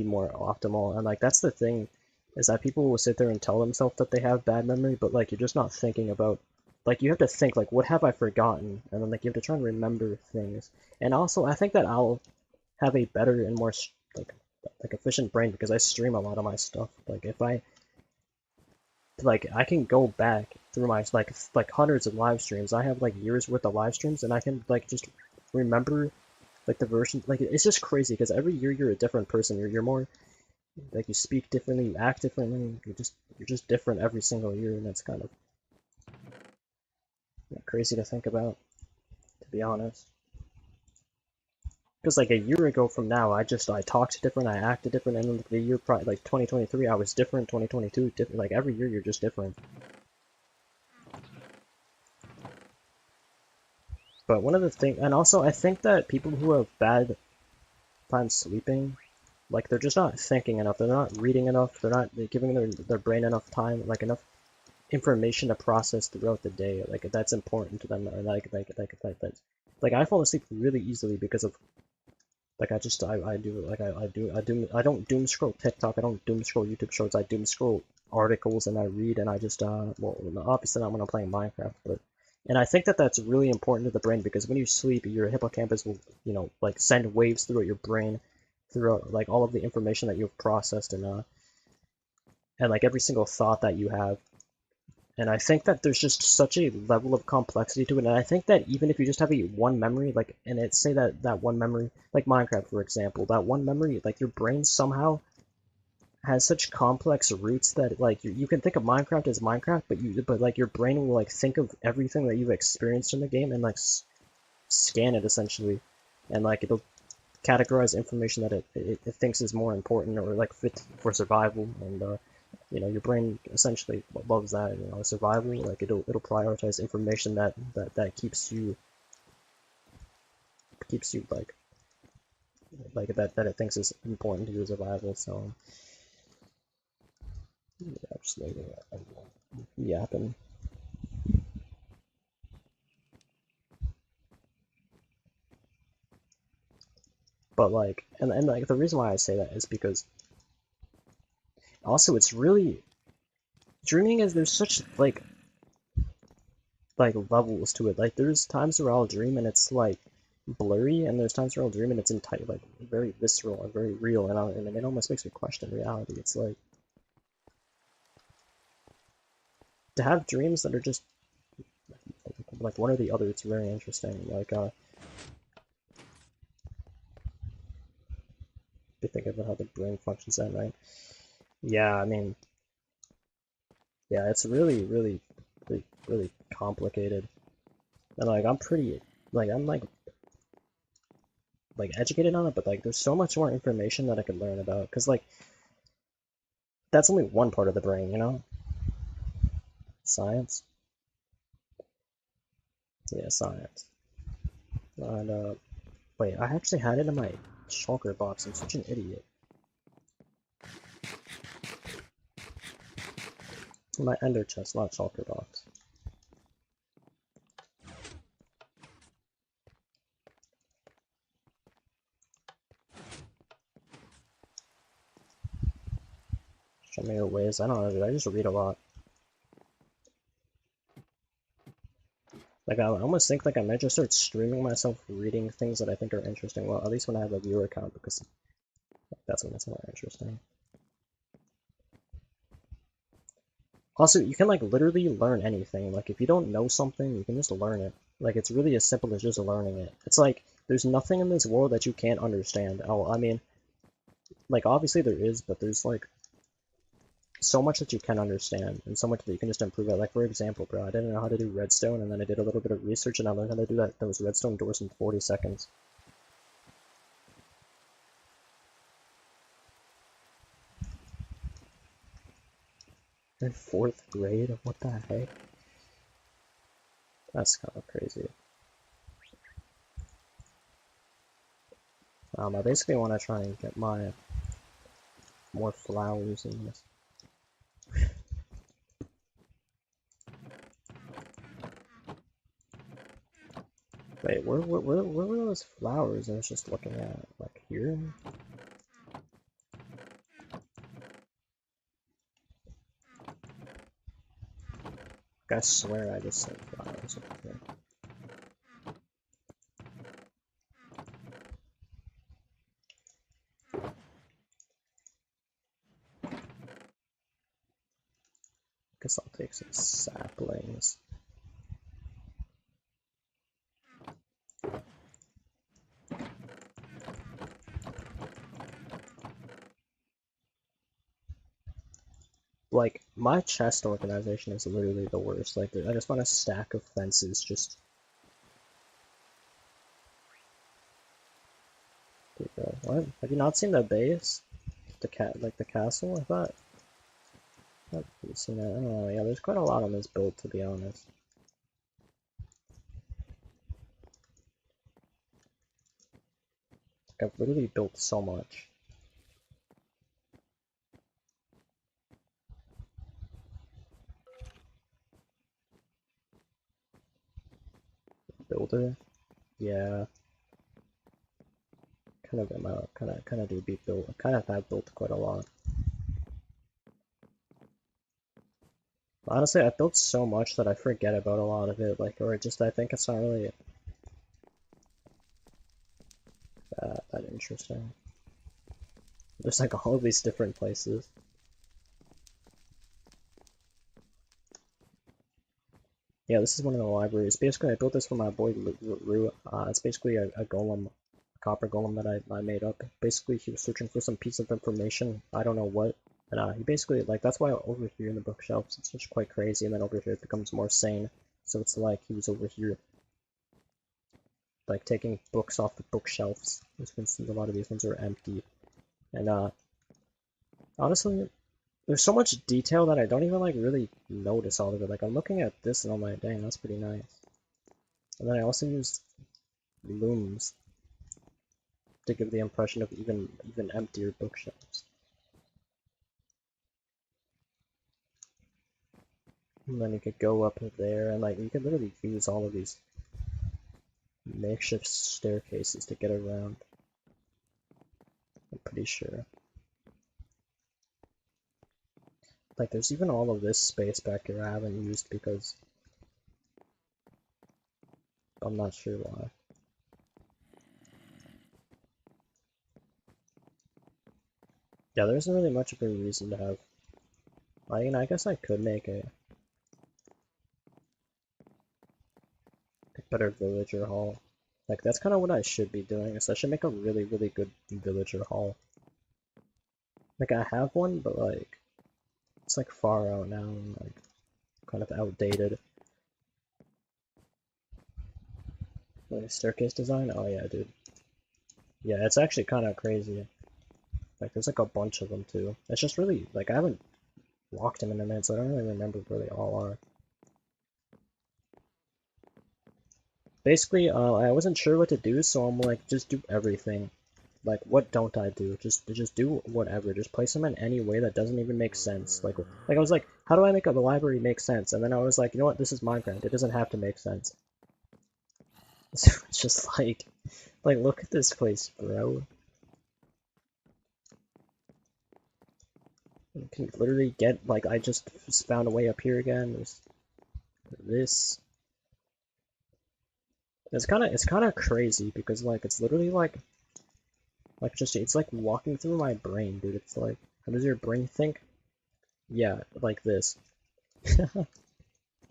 more optimal. And like that's the thing, is that people will sit there and tell themselves that they have bad memory, but like you're just not thinking about, like you have to think like what have I forgotten, and then like you have to try and remember things. And also I think that I'll have a better and more like efficient brain because I stream a lot of my stuff. Like if I can go back through my like hundreds of live streams. I have like years worth of live streams, and I can like just remember like the version. Like it's just crazy because every year you're a different person. You're more like you speak differently, you act differently. You're just different every single year, and that's kind of crazy to think about, to be honest. Because like a year ago from now, I talked different, I acted different, and then the year probably like 2023, I was different. 2022, different. Like every year, you're just different. But one of the things, and also I think that people who have bad time sleeping, like they're just not thinking enough. They're not reading enough. They're not giving their brain enough time, like enough information to process throughout the day. Like that's important to them. Or like I fall asleep really easily because of like I don't doom scroll TikTok, I don't doom scroll YouTube shorts, I doom scroll articles and I read and I just well obviously not when I'm playing Minecraft, but and I think that that's really important to the brain because when you sleep, your hippocampus will, you know, like send waves throughout your brain, throughout like all of the information that you've processed and like every single thought that you have. And I think that there's just such a level of complexity to it. And I think that even if you just have a one memory, like, and it say that one memory, like Minecraft, for example, that one memory, like your brain somehow has such complex roots that like you can think of Minecraft as Minecraft, but like your brain will like think of everything that you've experienced in the game and like scan it essentially, and like it'll categorize information that it thinks is more important or like fit for survival. And you know, your brain essentially loves that, you know, survival. Like it'll prioritize information that keeps you like that it thinks is important to your survival. So yeah, just like yapping. But like, and like the reason why I say that is because also it's really dreaming is there's such like levels to it. Like there's times where I'll dream and it's like blurry, and there's times where I'll dream and it's entirely like very visceral and very real, and it almost makes me question reality. It's like to have dreams that are just like one or the other. It's very interesting. Like if you think about how the brain functions at night. Yeah, I mean, yeah, it's really complicated. And like I'm pretty I'm like educated on it, but like there's so much more information that I could learn about because like that's only one part of the brain, you know? Science. Yeah, science. And wait, I actually had it in my shulker box. I'm such an idiot. My ender chest, not shulker box. Show me your ways. I don't know, dude. I just read a lot. Like I almost think like I might just start streaming myself reading things that I think are interesting. Well, at least when I have a viewer account, because that's when it's more interesting. Also, you can like literally learn anything. Like if you don't know something, you can just learn it. Like it's really as simple as just learning it. It's like there's nothing in this world that you can't understand. Oh, I mean, like obviously there is, but there's like so much that you can understand and so much that you can just improve it. Like for example, bro, I didn't know how to do redstone, and then I did a little bit of research and I learned how to do those redstone doors in 40 seconds. In 4th grade? What the heck? That's kind of crazy. I basically want to try and get my more flowers in this. Wait, where were those flowers I was just looking at? Like here? I swear I just said flowers over here. Guess I'll take some saplings. Like, my chest organization is literally the worst. Like, I just want a stack of fences just... What? Have you not seen the base? Like the castle, I thought? I've seen that. I don't know, yeah, there's quite a lot on this build, to be honest. Like, I've literally built so much. Builder? Yeah. Kind of do be built. I kind of have built quite a lot. Honestly, I've built so much that I forget about a lot of it, like, or just I think it's not really that interesting. There's like all of these different places. Yeah, this is one of the libraries. Basically, I built this for my boy Rue. It's basically a golem, a copper golem that I made up. Basically, he was searching for some piece of information. I don't know what. And he basically, like, that's why over here in the bookshelves, it's just quite crazy. And then over here it becomes more sane. So it's like he was over here, like, taking books off the bookshelves. As you can see, a lot of these ones are empty. And honestly, there's so much detail that I don't even, like, really notice all of it. Like, I'm looking at this and I'm like, dang, that's pretty nice. And then I also used looms to give the impression of even emptier bookshelves. And then you could go up there and like you could literally use all of these makeshift staircases to get around. pretty sure. Like, there's even all of this space back here I haven't used because I'm not sure why. Yeah, there isn't really much of a reason to have. I mean, I guess I could make a better villager hall. Like, that's kind of what I should be doing, is I should make a really, really good villager hall. Like, I have one, but, like, it's, like, far out now and, like, kind of outdated. Like, staircase design? Oh, yeah, dude. Yeah, it's actually kind of crazy. Like, there's, like, a bunch of them, too. It's just really, like, I haven't walked them in a minute, so I don't really remember where they all are. Basically, I wasn't sure what to do, so I'm like, just do everything. Like, what don't I do? Just do whatever. Just place them in any way that doesn't even make sense. Like I was like, how do I make a library make sense? And then I was like, you know what? This is Minecraft. It doesn't have to make sense. So it's just like, look at this place, bro. You can literally get, like, I just found a way up here again. There's this. It's kind of crazy because, like, it's literally like just, it's like walking through my brain, dude. It's like, how does your brain think? Yeah, like this.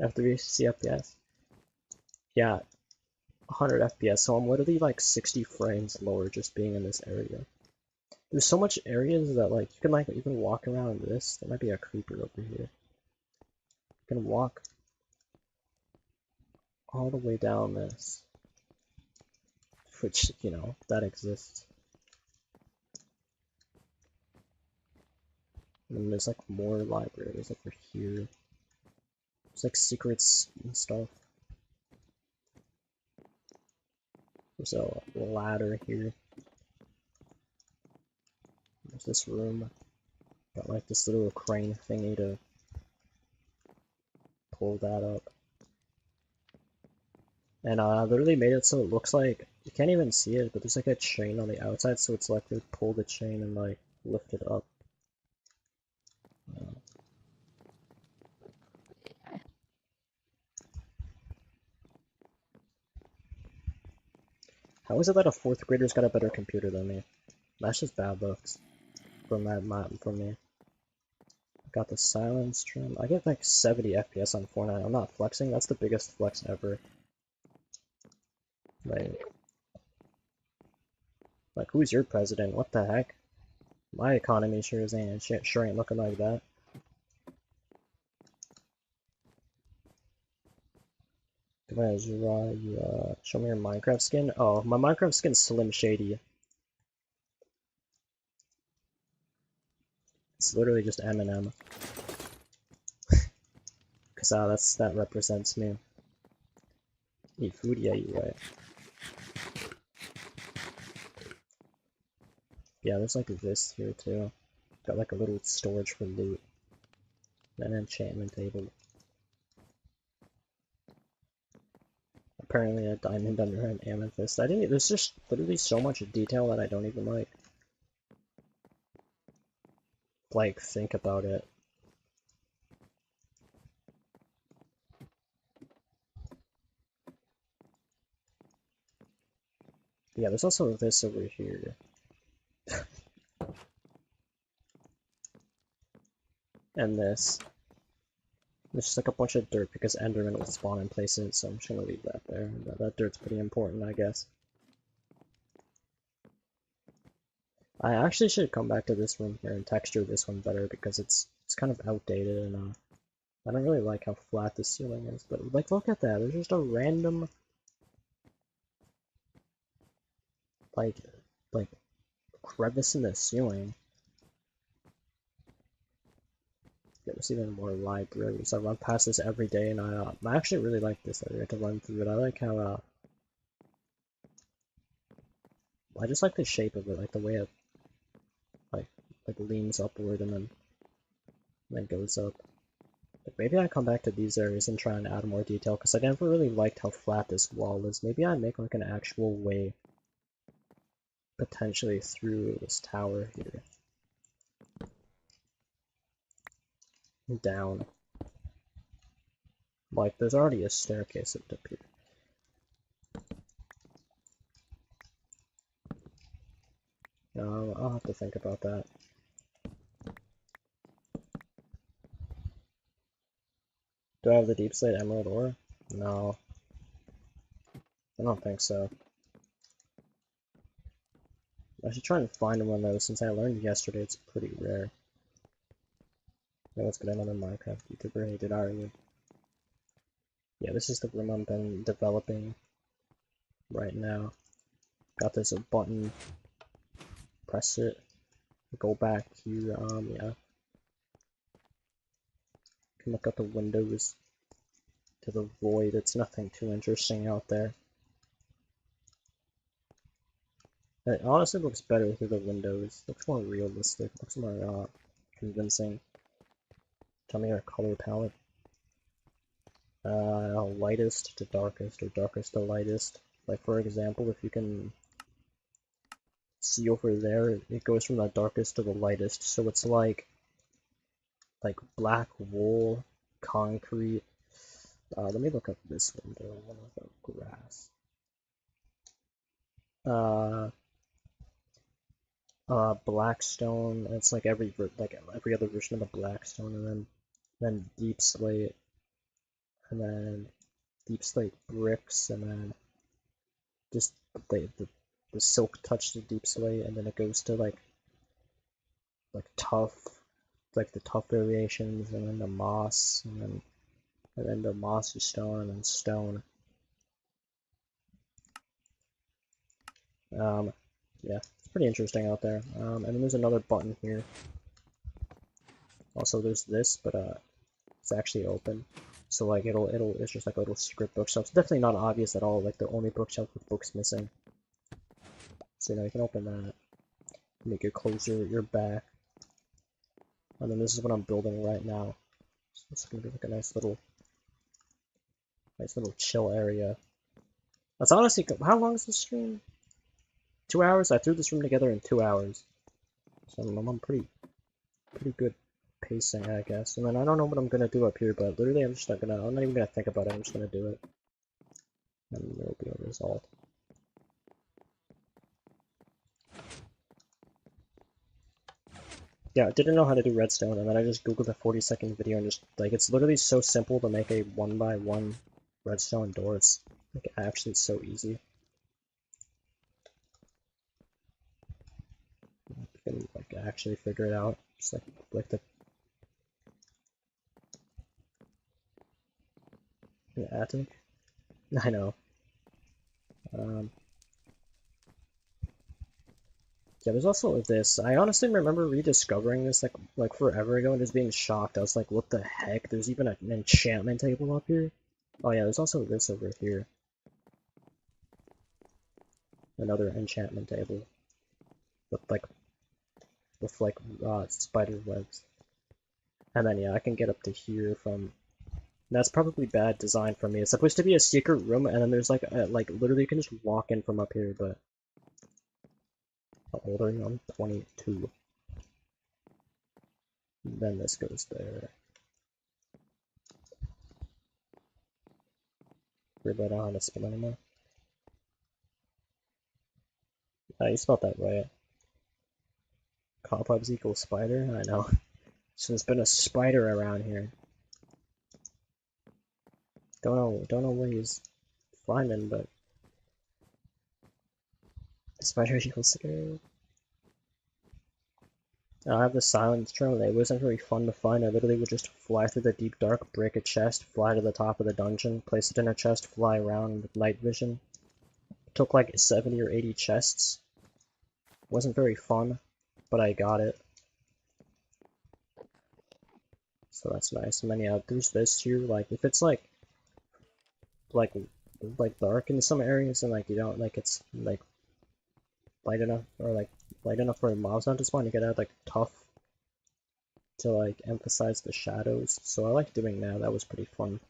After FPS. Yeah, 100 FPS, so I'm literally like 60 frames lower just being in this area. There's so much areas that, like, you can walk around this. There might be a creeper over here. You can walk all the way down this. Which, you know, that exists. And then there's like more libraries over here. There's like secrets and stuff. There's a ladder here. There's this room. Got like this little crane thingy to pull that up. And I literally made it so it looks like, you can't even see it, but there's like a chain on the outside, so it's like they pull the chain and like lift it up. How is it that a 4th grader's got a better computer than me? That's just bad looks from me. I got the silence trim. I get like 70 FPS on Fortnite. I'm not flexing. That's the biggest flex ever. Like who's your president? What the heck? My economy sure ain't looking like that. Show me your Minecraft skin. Oh, my Minecraft skin's Slim Shady. It's literally just Eminem. Cause that represents me. Eat food? Yeah, you're right. Yeah, there's like this here too. Got like a little storage for loot. An enchantment table. Apparently a diamond under an amethyst. There's just literally so much detail that I don't even like think about it. Yeah, there's also this over here. And this. There's just like a bunch of dirt because Enderman will spawn in places, so I'm just gonna leave that there. That dirt's pretty important, I guess. I actually should come back to this room here and texture this one better because it's kind of outdated and I don't really like how flat the ceiling is. But like, look at that. There's just a random like crevice in the ceiling. Yeah, there's even more libraries. I run past this every day, and I actually really like this area to run through it. I like how I just like the shape of it, like the way it like leans upward and then goes up. But maybe I come back to these areas and try and add more detail because I never really liked how flat this wall is. Maybe I make like an actual way potentially through this tower here. Down. Like, there's already a staircase up here. I'll have to think about that. Do I have the Deep Slate Emerald ore? No. I don't think so. I should try and find one though, since I learned yesterday it's pretty rare. Yeah, let's get another Minecraft YouTuber. Hey, did I? Yeah, this is the room I've been developing right now. Got this button. Press it. Go back here. Yeah. Can look out the windows to the void. It's nothing too interesting out there. It honestly looks better through the windows. Looks more realistic. Looks more convincing. Tell me your color palette. Lightest to darkest, or darkest to lightest. Like for example, if you can see over there, it goes from the darkest to the lightest. So it's like black wool, concrete. Let me look up this window. One with the grass. Blackstone. It's like every other version of the blackstone, and then deep slate, and then deep slate bricks, and then just the silk touch to deep slate, and then it goes to like tough, like the tough variations, and then the moss, and then the mossy stone, and then stone. Yeah, it's pretty interesting out there. And then there's another button here. Also, there's this, but it's actually open. So like it's just like a little secret bookshelf. It's definitely not obvious at all. Like the only bookshelf with books missing. So you can open that. Make it close your back. And then this is what I'm building right now. So it's gonna be like a nice little chill area. That's honestly, how long is this stream? 2 hours? I threw this room together in 2 hours. So I'm pretty good pacing, I guess. And then I don't know what I'm gonna do up here, but literally I'm not even gonna think about it, I'm just gonna do it. And there will be a result. Yeah, I didn't know how to do redstone, and then I just googled a 40-second video and just, like, it's literally so simple to make a 1x1 redstone door. It's, like, actually so easy. You can, like, actually figure it out. Just, like the attic. I know. Yeah, there's also this. I honestly remember rediscovering this like forever ago and just being shocked. I was like, what the heck? There's even an enchantment table up here? Oh yeah, there's also this over here. Another enchantment table. With spider webs. And then yeah, I can get up to here from. That's probably bad design for me. It's supposed to be a secret room, and then there's like literally you can just walk in from up here, but how old are you? I'm 22. Then this goes there. Really don't know how to spell anymore. You spelled that right. Cobwebs equals spider? I know. So there's been a spider around here. Don't know what he's finding, but spider equals scared. I have the silence drone. It wasn't very fun to find. I literally would just fly through the deep dark, break a chest, fly to the top of the dungeon, place it in a chest, fly around with night vision. It took like 70 or 80 chests. Wasn't very fun, but I got it. So that's nice. And then yeah, there's this here. Like if it's like dark in some areas and like you don't like it's like light enough or like light enough for mobs not to spawn, you gotta have like tough to like emphasize the shadows. So I like doing that. That was pretty fun.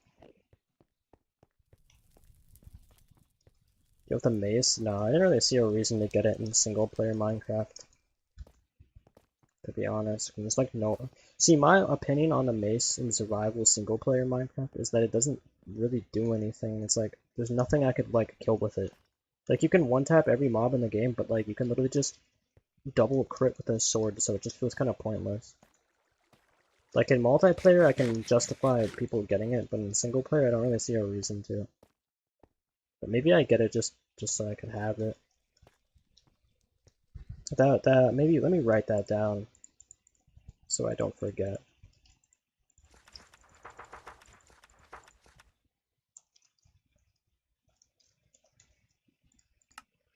You have the mace? No, I didn't really see a reason to get it in single player Minecraft, to be honest. There's like no. See, my opinion on the mace in survival single player Minecraft is that it doesn't really do anything. It's like there's nothing I could like kill with it. Like you can one tap every mob in the game, but like you can literally just double crit with a sword, so it just feels kind of pointless. Like in multiplayer, I can justify people getting it, but in single player, I don't really see a reason to. But maybe I get it just so I could have it. That maybe let me write that down so I don't forget.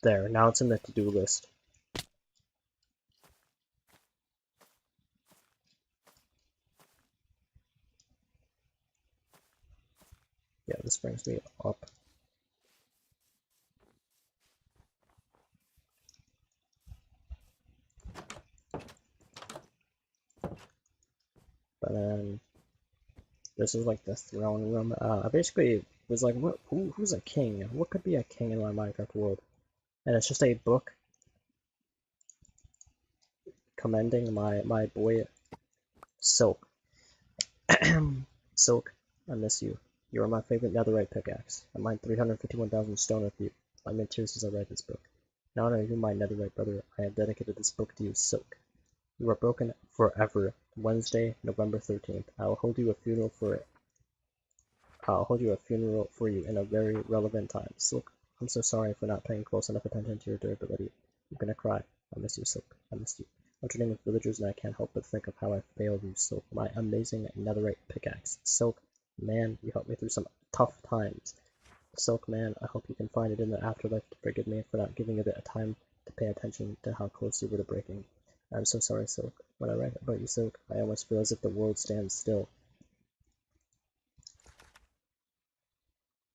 There, now it's in the to-do list. Yeah, this brings me up. But then this is like the throne room. I basically was like, who's a king? What could be a king in my Minecraft world? And it's just a book commending my boy Silk. Silk, I miss you. You are my favorite netherite pickaxe. I mine 351,000 stone with you. I'm in tears as I write this book. In honor of you, my netherite brother, I have dedicated this book to you, Silk. You are broken forever. Wednesday, November 13th. I will hold you a funeral for you in a very relevant time. Silk, I'm so sorry for not paying close enough attention to your durability. I'm gonna cry. I miss you, Silk. I miss you. I'm turning with villagers and I can't help but think of how I failed you, Silk. My amazing netherite pickaxe. Silk, man, you helped me through some tough times. Silk, man, I hope you can find it in the afterlife to forgive me for not giving it a time to pay attention to how close you were to breaking. I'm so sorry, Silk. When I write about you, Silk, I almost feel as if the world stands still.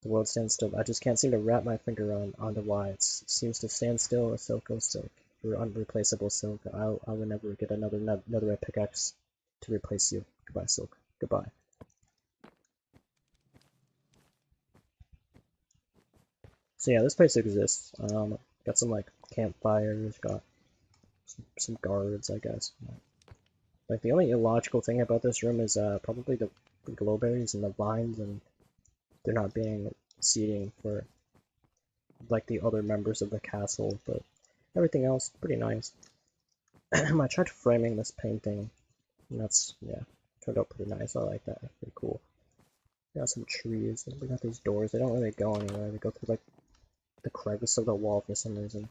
The world stands still. I just can't seem to wrap my finger onto why it seems to stand still. Silk, oh Silk, you're unreplaceable, Silk. I will never get another pickaxe to replace you. Goodbye, Silk. Goodbye. So yeah, this place exists. Got some like campfires. Got some guards, I guess. Like the only illogical thing about this room is probably the glowberries and the vines, and they're not being seating for like the other members of the castle, but everything else pretty nice. I tried framing this painting, and that's, yeah, turned out pretty nice. I like that. Pretty cool. We got some trees. We got these doors. They don't really go anywhere. They go through like the crevice of the wall for some reason.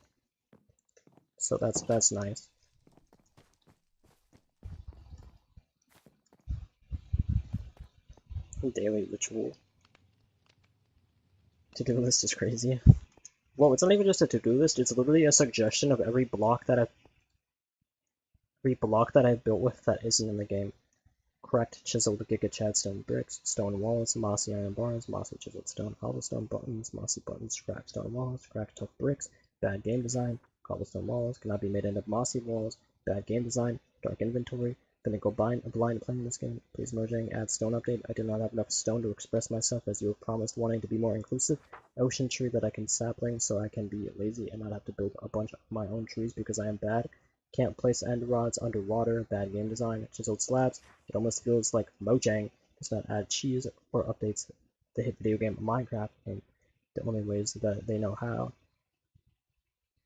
So that's nice. Daily ritual. To-do list is crazy. Well, it's not even just a to-do list. It's literally a suggestion of every block that I've built with that isn't in the game. Cracked chiseled Giga Chadstone bricks, stone walls, mossy iron bars, mossy chiseled stone cobblestone buttons, mossy buttons, cracked stone walls, cracked tough bricks, bad game design, cobblestone walls, cannot be made into mossy walls, bad game design, dark inventory, Pinnacle blind playing this game. Please Mojang add stone update. I do not have enough stone to express myself as you have promised wanting to be more inclusive. Ocean tree that I can sapling so I can be lazy and not have to build a bunch of my own trees because I am bad. Can't place end rods underwater, bad game design, chiseled slabs. It almost feels like Mojang does not add cheese or updates the hit video game Minecraft in the only ways that they know how.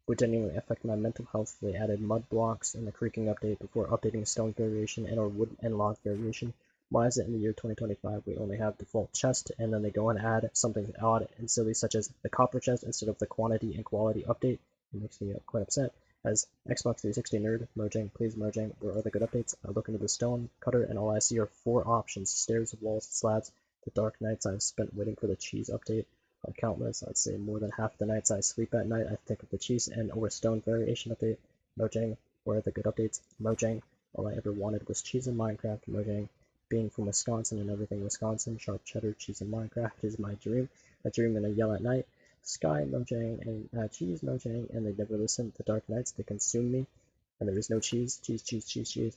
Would genuinely affect my mental health. They added mud blocks in the creaking update before updating stone variation and or wood and log variation. Why is it in the year 2025 we only have default chest and then they go and add something odd and silly such as the copper chest instead of the quantity and quality update? It makes me quite upset. As Xbox 360 nerd, Mojang, please Mojang, where are the good updates? I look into the stone cutter and all I see are 4 options: stairs, walls, slabs. The dark nights I've spent waiting for the cheese update are countless. I'd say more than half the nights I sleep at night I think of the cheese and or stone variation update. Mojang, where are the good updates? Mojang, all I ever wanted was cheese in Minecraft. Mojang, being from Wisconsin and everything Wisconsin, sharp cheddar, cheese in Minecraft is my dream. I dream and I yell at night. Sky, Mojang, and cheese, Mojang, and they never listen. The dark nights, they consume me, and there is no cheese. Cheese, cheese, cheese, cheese.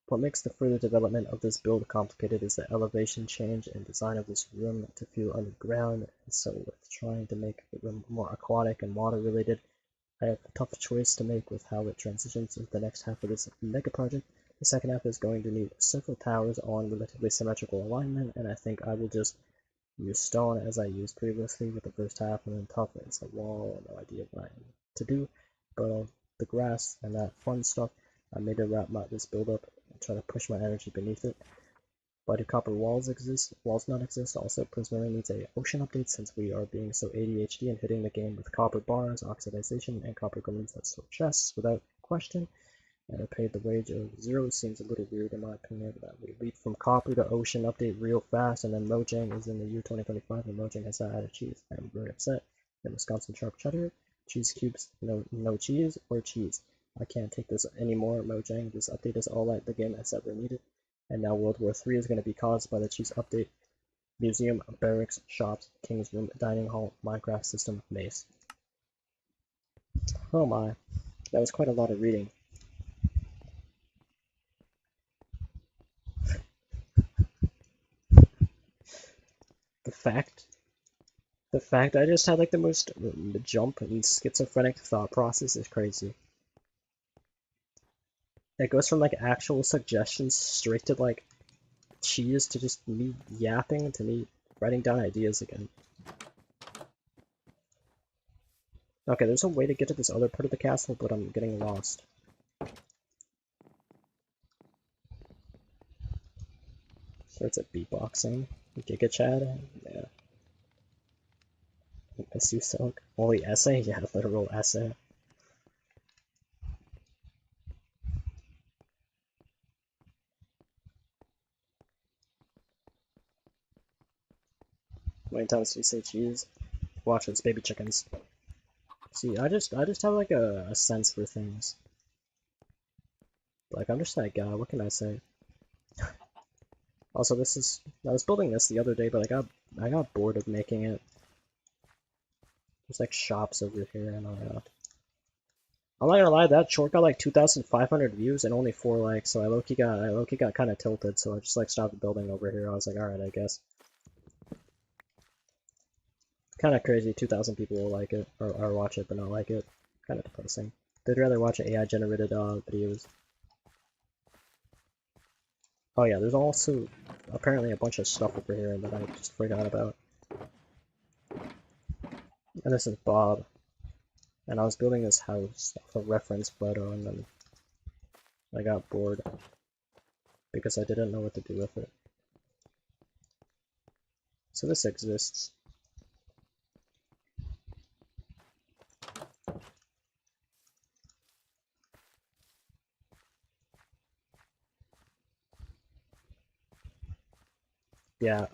What makes the further development of this build complicated is the elevation change and design of this room to feel underground, and so with trying to make the room more aquatic and water related, I have a tough choice to make with how it transitions into the next half of this mega project. The second half is going to need several towers on relatively symmetrical alignment, and I think I will just use stone as I used previously with the first half, and then tough as a wall. No idea what I am to do, but the grass and that fun stuff, I made to wrap this build up and try to push my energy beneath it. Why do copper walls exist? Walls not exist. Also, Prismarine needs a ocean update since we are being so ADHD and hitting the game with copper bars, oxidization, and copper golems that store chests without question. And are paid the wage of 0 seems a little weird in my opinion. That we leap from copper to ocean update real fast, and then Mojang is in the year 2025 and Mojang has not added cheese. I am very upset. And Wisconsin sharp cheddar, cheese cubes, no cheese or cheese. I can't take this anymore, Mojang. This update is all the game has ever needed. And now World War III is going to be caused by the cheese update. Museum, barracks, shops, king's room, dining hall, Minecraft system, maze. Oh my, that was quite a lot of reading. The fact I just had like the most jump and schizophrenic thought process is crazy. It goes from like actual suggestions straight to like cheese to just me yapping to me writing down ideas again. Okay, there's a way to get to this other part of the castle, but I'm getting lost. Starts at beatboxing. Giga Chad? Yeah. Miss Silk. Holy essay? Yeah, literal essay. How many times do you say cheese? Watch it's baby chickens. See, I just have like a sense for things. Like I'm just that guy, what can I say? Also, I was building this the other day, but I got bored of making it. There's like shops over here, and I'm not gonna lie, that short got like 2,500 views and only 4 likes, so I low-key got kind of tilted, so I just like stopped building over here. I was like, alright, I guess. Kind of crazy, 2,000 people will like it, or watch it, but not like it. Kind of depressing. They'd rather watch AI-generated videos. Oh yeah, there's also apparently a bunch of stuff over here that I just forgot about. And this is Bob. And I was building this house off a reference photo, and then I got bored because I didn't know what to do with it. So this exists. Yeah,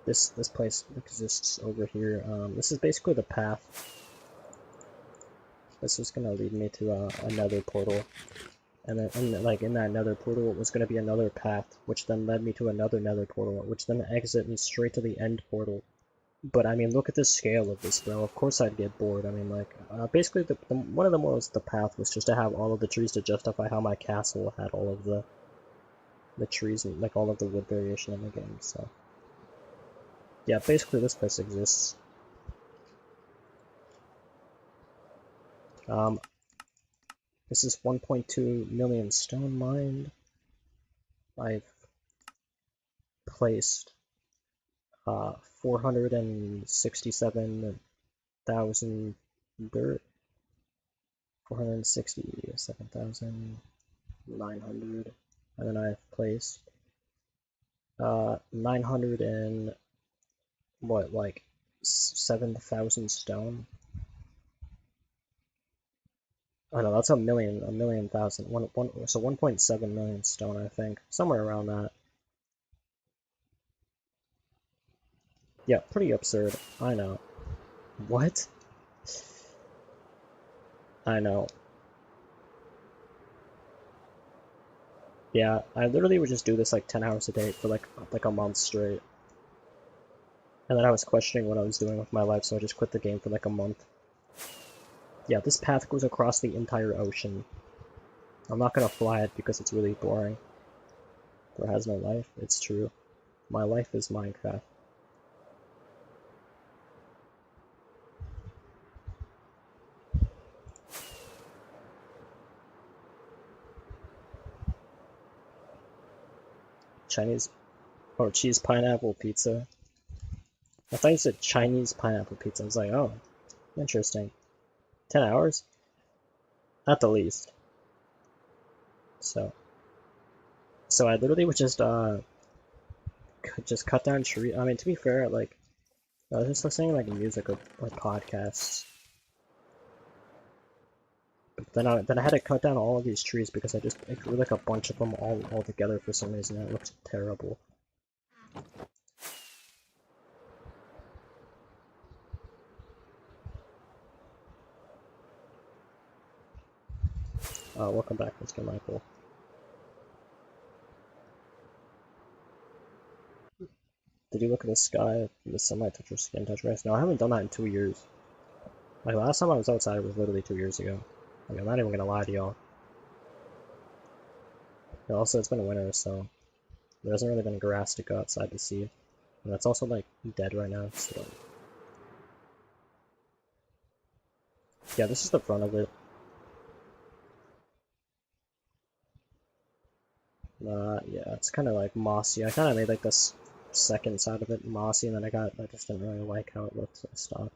this place exists over here. This is basically the path. This is gonna lead me to another portal, and then like in that nether portal was gonna be another path, which then led me to another nether portal, which then exit me straight to the end portal. But I mean, look at the scale of this, bro. Of course I'd get bored. I mean, like, basically, one of the morals of the path was just to have all of the trees to justify how my castle had all of the trees and like all of the wood variation in the game. So yeah, basically this place exists. This is 1.2 million stone mined. I've placed 467,000 dirt, 467,900, and then I've placed 900 and what, like 7,000 stone. Oh no, that's a million thousand. So 1.7 million stone, I think, somewhere around that. Yeah, pretty absurd. I know. What? I know. Yeah, I literally would just do this like 10 hours a day for like a month straight. And then I was questioning what I was doing with my life, so I just quit the game for like a month. Yeah, this path goes across the entire ocean. I'm not gonna fly it because it's really boring. There has no life. It's true. My life is Minecraft. Chinese or cheese pineapple pizza. I thought you said Chinese pineapple pizza. I was like, oh, interesting. 10 hours? At the least. So I literally would just cut down trees. I mean, to be fair, like I was just listening to like music or podcasts. But then I had to cut down all of these trees because I grew like a bunch of them all together for some reason. It looked terrible. Welcome back, Mr. Michael. Did you look at the sky, the sunlight touch your skin, touch your eyes? No, I haven't done that in 2 years. Like last time I was outside was literally 2 years ago. I mean, I'm not even gonna lie to y'all. And also, it's been winter, so there hasn't really been grass to go outside to see. And that's also like dead right now, so. Yeah, this is the front of it. Yeah, it's kind of like mossy. I kind of made like this second side of it mossy, and then I just didn't really like how it looked, so I stopped.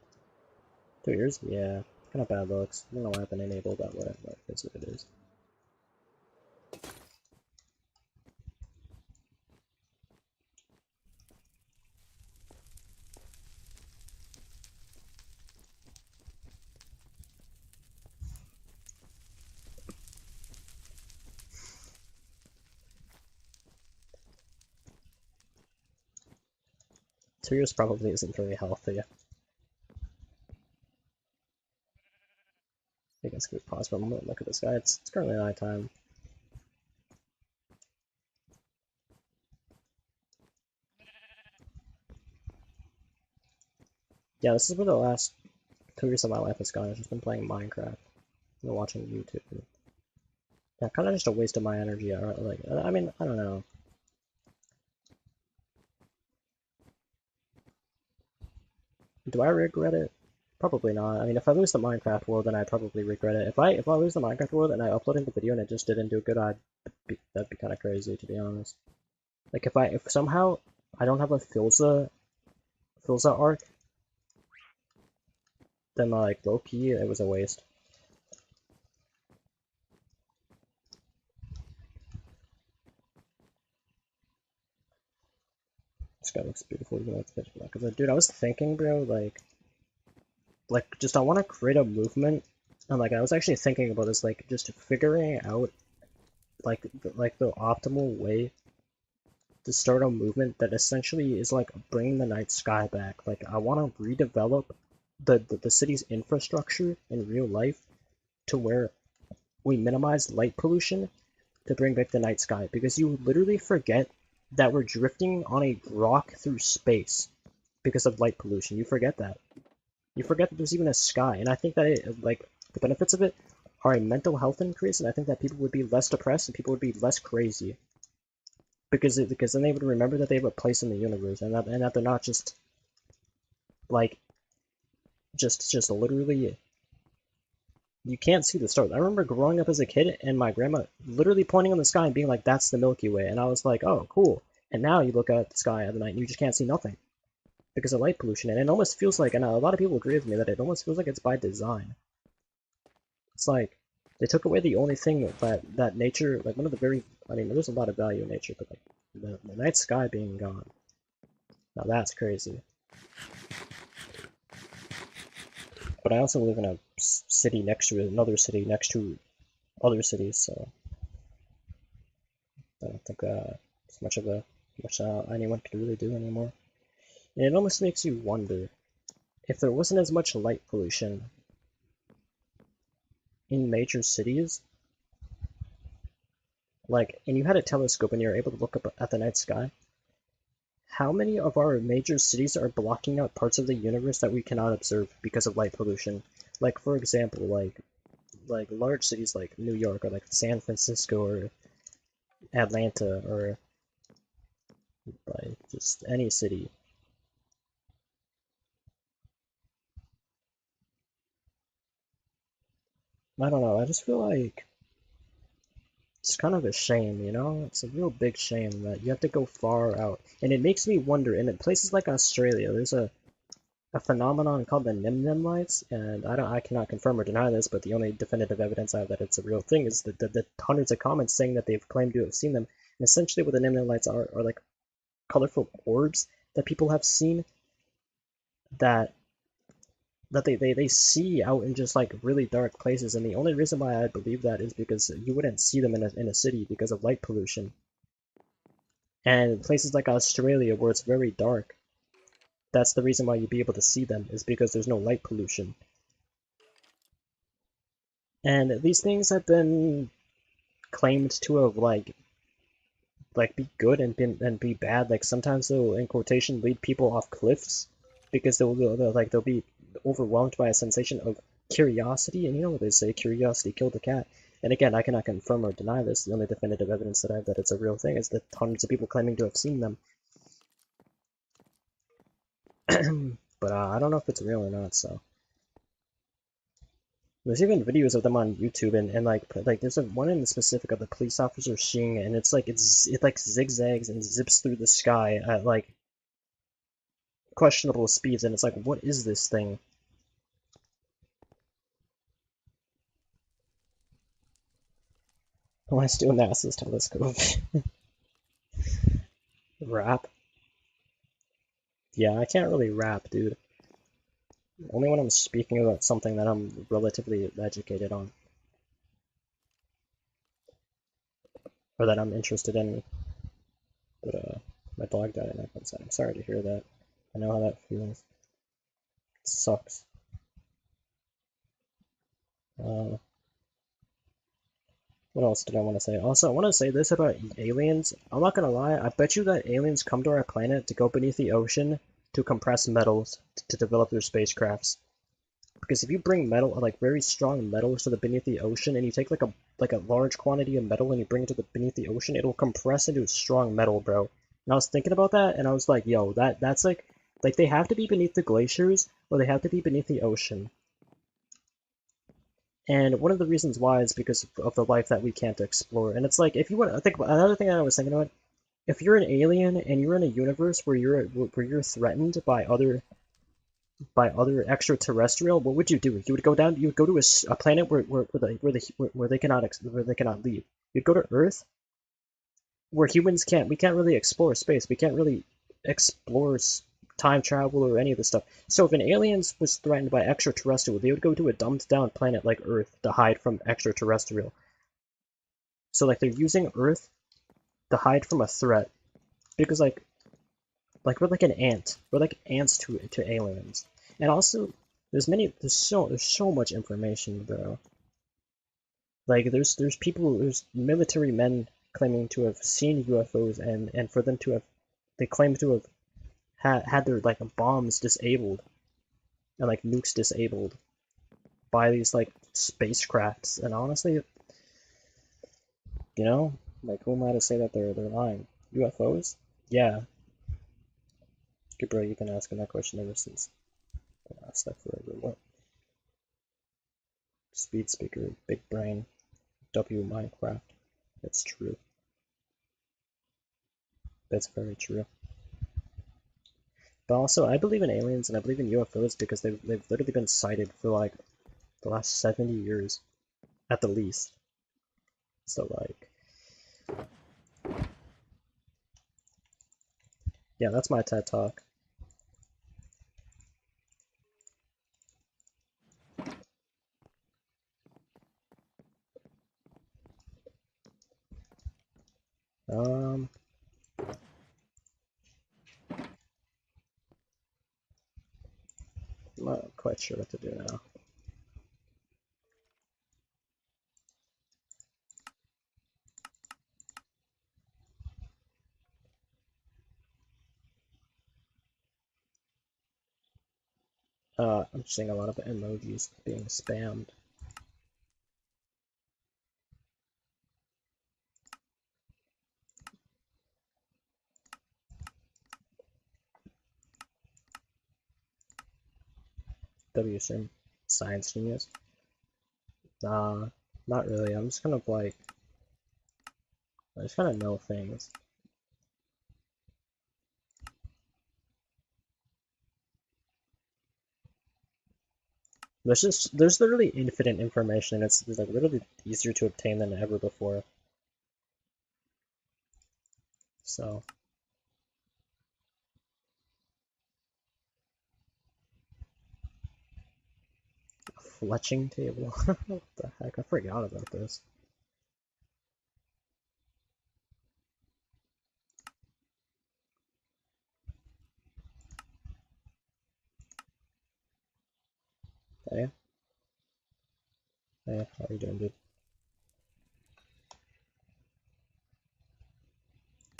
2 years? Yeah, kind of bad looks. I don't know why I've been enabled that way, but it's what it is. Two years probably isn't very healthy. I guess we pause for a moment and look at this guy. It's currently nighttime. Yeah, this is where the last 2 years of my life has gone. I've just been playing Minecraft and watching YouTube. Yeah, kind of just a waste of my energy. Like, I mean, I don't know. Do I regret it? Probably not. I mean, if I lose the Minecraft world, then I probably regret it. If I lose the Minecraft world and I uploaded the video and it just didn't do good, that'd be kind of crazy, to be honest. Like if somehow I don't have a Philza arc, then like low key it was a waste. This guy looks beautiful even though it's pitch black. Cause dude, I was thinking, bro, just I want to create a movement, and like I was actually thinking about this, like just figuring out like the optimal way to start a movement that essentially is like bringing the night sky back. Like I want to redevelop the city's infrastructure in real life to where we minimize light pollution to bring back the night sky, because you literally forget that we're drifting on a rock through space because of light pollution. You forget that. You forget that there's even a sky, and I think that the benefits of it are a mental health increase, and I think that people would be less depressed and people would be less crazy because then they would remember that they have a place in the universe, and that they're not just like just literally. You can't see the stars. I remember growing up as a kid and my grandma literally pointing on the sky and being like, "That's the Milky Way," and I was like, "Oh, cool." And now you look at the sky at the night and you just can't see nothing because of light pollution, and it almost feels like, and a lot of people agree with me, that it almost feels like it's by design. It's like they took away the only thing that nature, like one of the very, I mean, there's a lot of value in nature, but like the night sky being gone. Now that's crazy. But I also live in a city next to another city next to other cities, so I don't think it's much anyone could really do anymore. And it almost makes you wonder if there wasn't as much light pollution in major cities, like, and you had a telescope and you were able to look up at the night sky, how many of our major cities are blocking out parts of the universe that we cannot observe because of light pollution? Like, for example, like like large cities like New York or like San Francisco or Atlanta or like just any city. I don't know, I just feel like it's kind of a shame, you know? It's a real big shame that you have to go far out. And it makes me wonder, in places like Australia, there's a phenomenon called the Nim Nim lights, and I cannot confirm or deny this, but the only definitive evidence I have that it's a real thing is the hundreds of comments saying that they've claimed to have seen them. And essentially what the Nim Nim lights are like colorful orbs that people have seen that they see out in just like really dark places, and the only reason why I believe that is because you wouldn't see them in a city because of light pollution. And places like Australia where it's very dark, that's the reason why you'd be able to see them, is because there's no light pollution. And these things have been claimed to have like be good and be bad. Like sometimes they'll, in quotation, lead people off cliffs because they'll be overwhelmed by a sensation of curiosity. And you know what they say, curiosity killed the cat. And again, I cannot confirm or deny this. The only definitive evidence that I have that it's a real thing is the hundreds of people claiming to have seen them. But I don't know if it's real or not, so. There's even videos of them on YouTube, and like there's one in specific of the police officer seeing it, and it's like it like zigzags and zips through the sky at like questionable speeds, and it's like, what is this thing? Let's do NASA's telescope. Rap? Yeah, I can't really rap, dude. Only when I'm speaking about something that I'm relatively educated on. Or that I'm interested in. But, my dog died and I'm sorry to hear that. I know how that feels. It sucks. What else did I want to say? Also, I want to say this about aliens. I'm not gonna lie, I bet you that aliens come to our planet to go beneath the ocean to compress metals to develop their spacecrafts. Because if you bring metal, like very strong metals to the beneath the ocean, and you take like a large quantity of metal and you bring it to the beneath the ocean, it'll compress into strong metal, bro. And I was thinking about that, and I was like, yo, that's like they have to be beneath the glaciers, or they have to be beneath the ocean. And one of the reasons why is because of the life that we can't explore. And it's like, if you want to think about another thing I was thinking about, if you're an alien and you're in a universe where you're threatened by other extraterrestrial, what would you do? You would go down. You would go to a planet where they cannot leave. You'd go to Earth, where humans can't. We can't really explore space. We can't really explore time travel or any of this stuff. So if an alien was threatened by extraterrestrial, they would go to a dumbed down planet like Earth to hide from extraterrestrial. So like they're using Earth to hide from a threat because like we're like an ant. We're like ants to aliens. And also there's so much information, bro. Like there's military men claiming to have seen UFOs, and for them to have, they claim to have had their like bombs disabled and like nukes disabled by these like spacecrafts. And honestly, you know, like who am I to say that they're lying? UFOs? Yeah. Okay, bro, you've been asking that question ever since. I asked that forever. What? Speed speaker, big brain, W Minecraft. It's true. That's very true. But also, I believe in aliens and I believe in UFOs because they've literally been sighted for like the last 70 years, at the least. So like, yeah, that's my TED Talk. I'm not quite sure what to do now. I'm seeing a lot of emojis being spammed. FW stream. Science Genius. Nah, not really. I'm just kind of like, I just kind of know things. There's literally infinite information, and it's like literally easier to obtain than ever before. So. Fletching table? What the heck? I forgot about this. Hey. Hey, how are you doing, dude?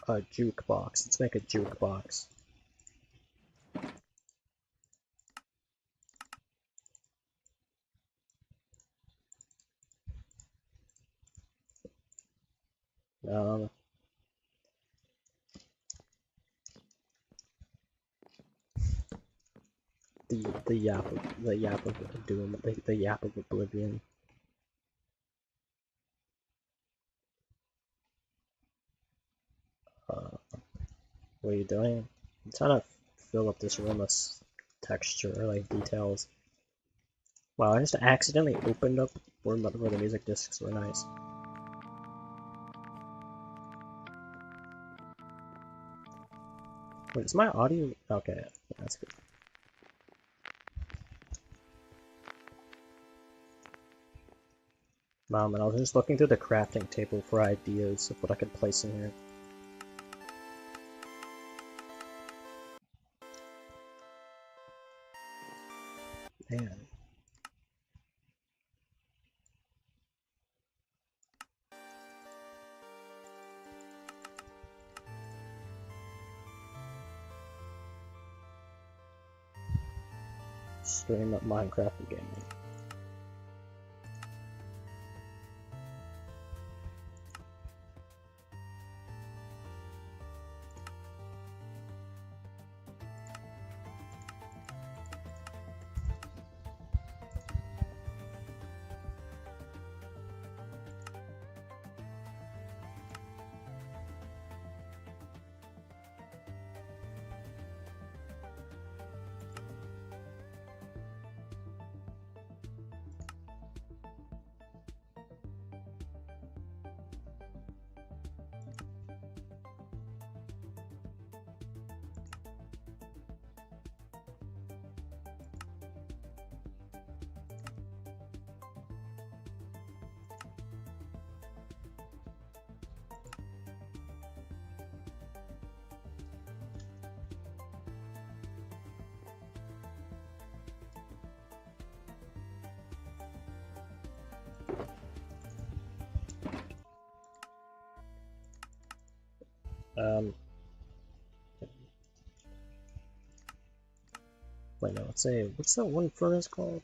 A jukebox. Let's make a jukebox. Um, the yap of doom, the yap of oblivion. What are you doing? I'm trying to fill up this room with texture or like details. Wow, I just accidentally opened up where the music discs were nice. Wait, is my audio okay? That's good. And I was just looking through the crafting table for ideas of what I could place in here. Man. Stream up Minecraft and gaming. Wait, no, let's say, what's that one furnace called?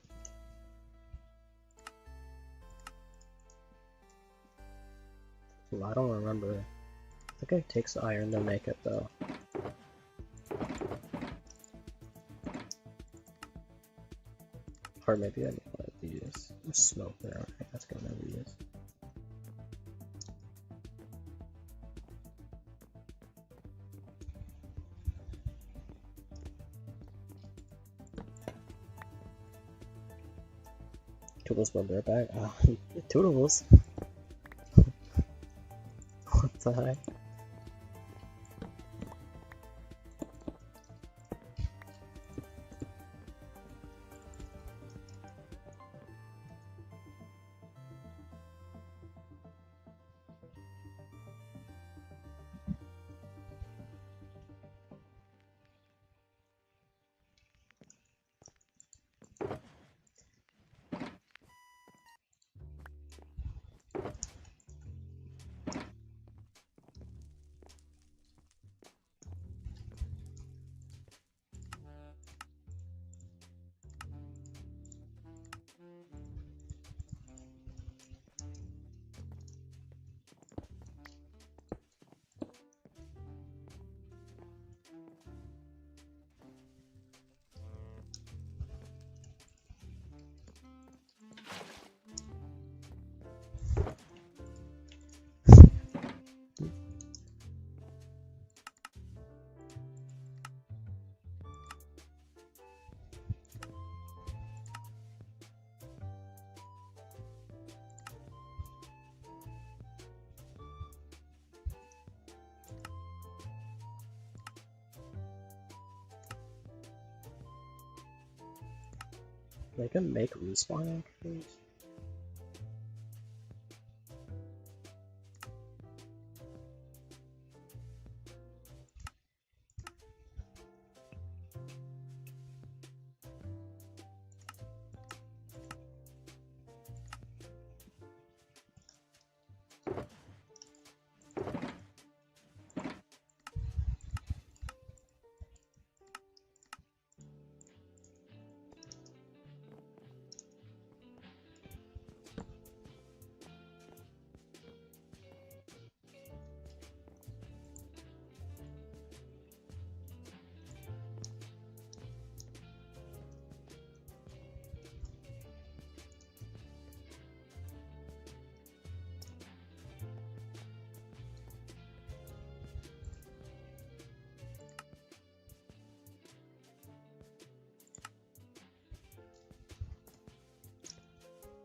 Well, I don't remember. I think it takes iron to make it, though. Or maybe I need one of these. There's smoke there, okay, that's gonna never use. Toodles will be right back. Toodles? What the heck? They can make respawn anchors.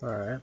Alright.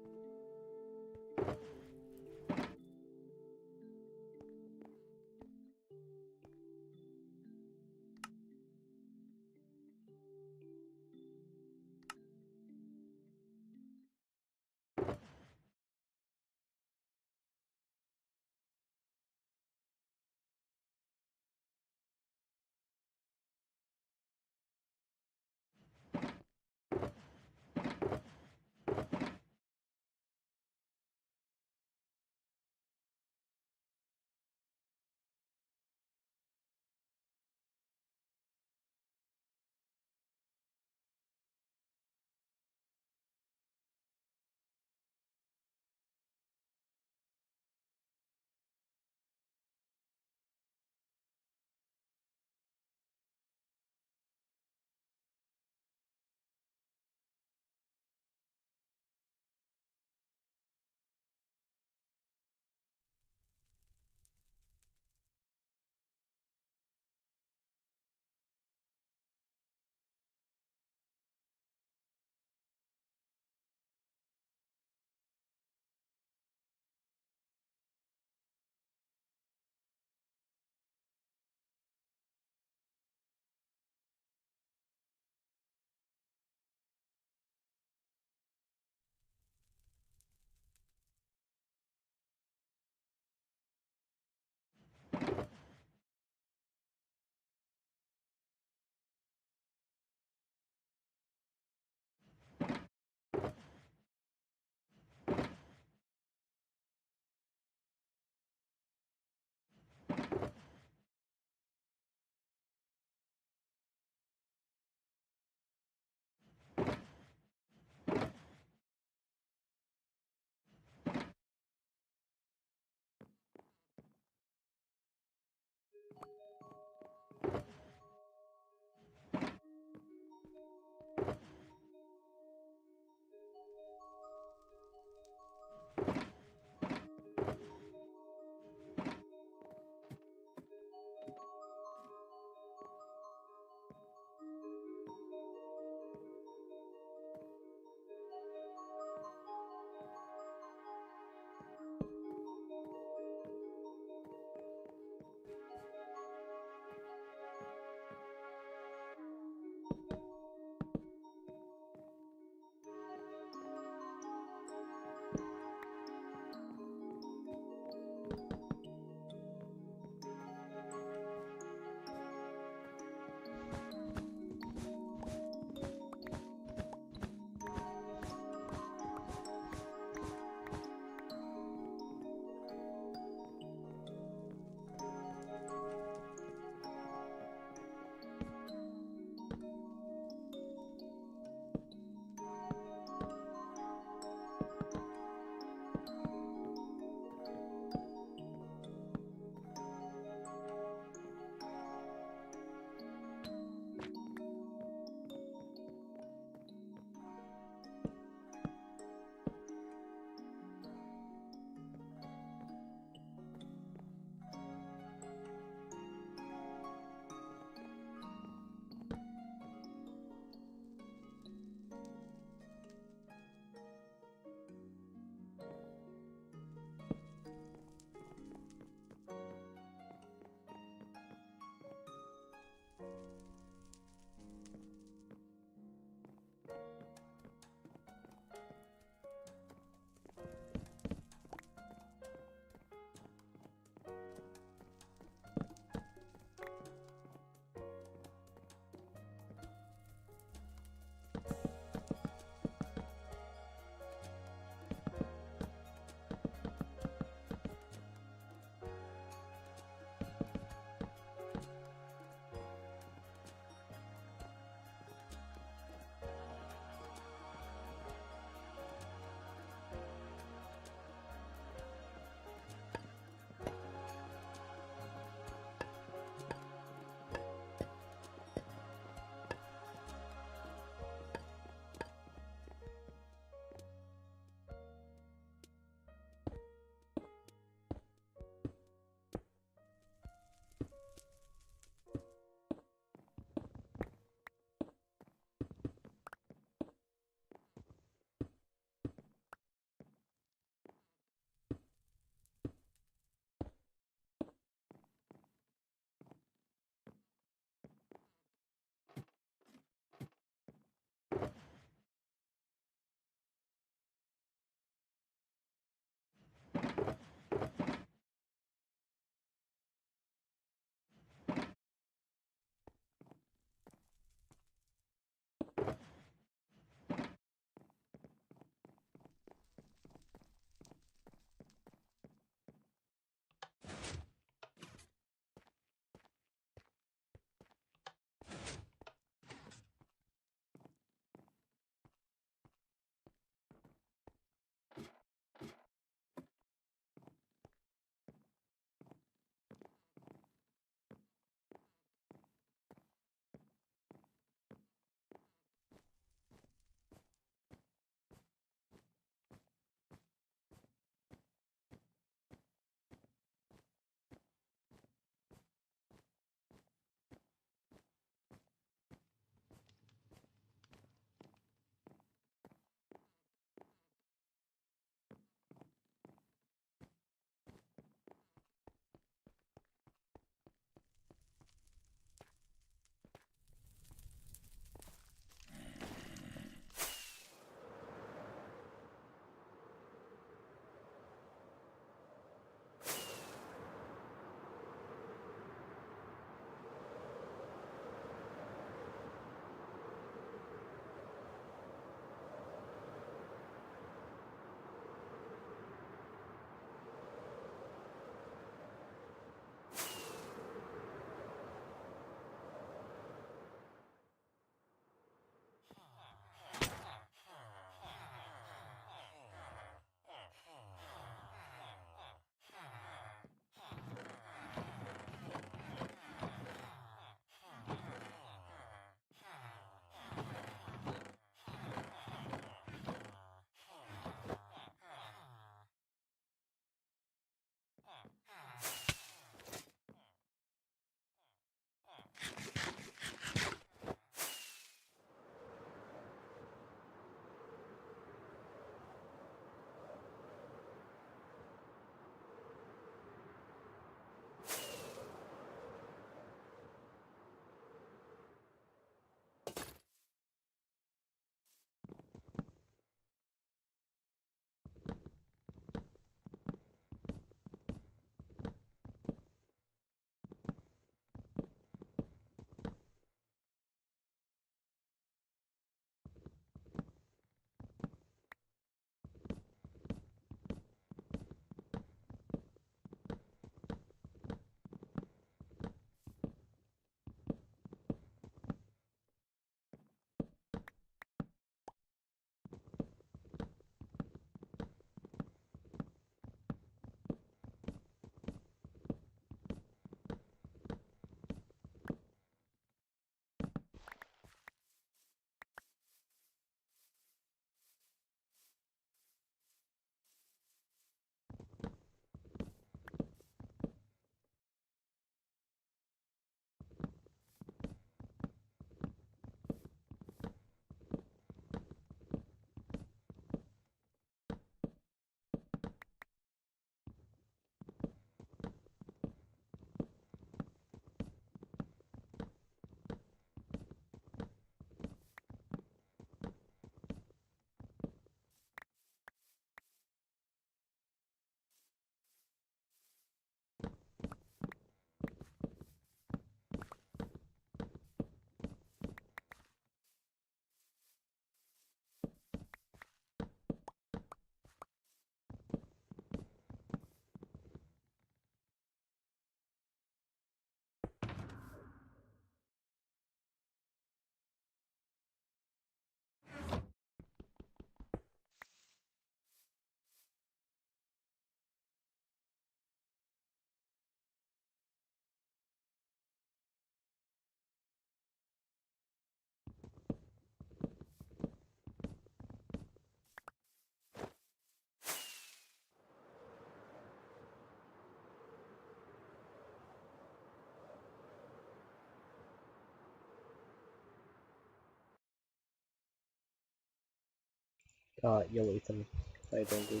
Yo, Ethan. How you doing, dude?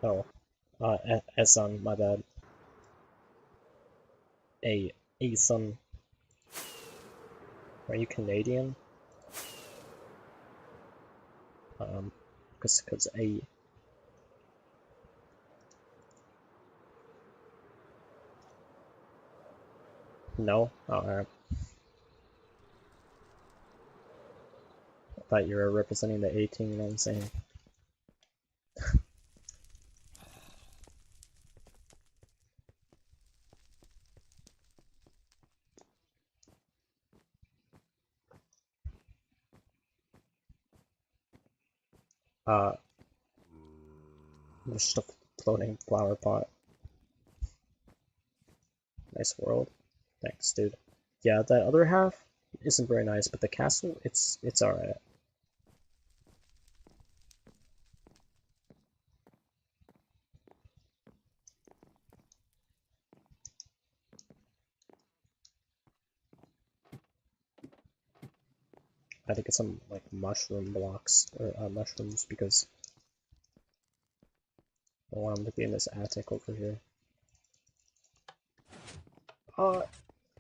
Oh, Esan, my bad. Esan. Are you Canadian? Cause A. No? Oh, alright. I thought you were representing the A team, you know what I'm saying? Uh, just a floating flower pot. Nice world. Thanks, dude. Yeah, that other half isn't very nice, but the castle, it's alright. I had to get some like mushroom blocks or mushrooms because I want them to be in this attic over here.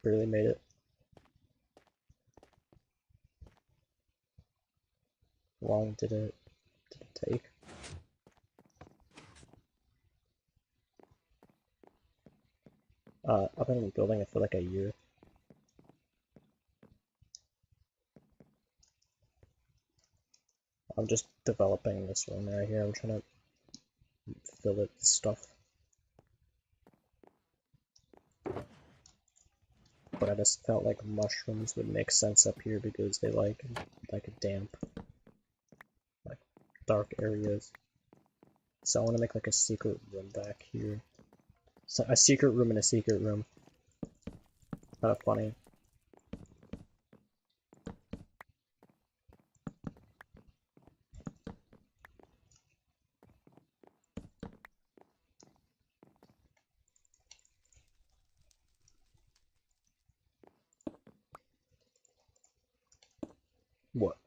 Barely made it. How long did it take? I've been building it for like a year. I'm just developing this room right here. I'm trying to fill it with stuff. But I just felt like mushrooms would make sense up here because they like damp, like dark areas. So I want to make like a secret room back here. So a secret room in a secret room. Kind of funny. What?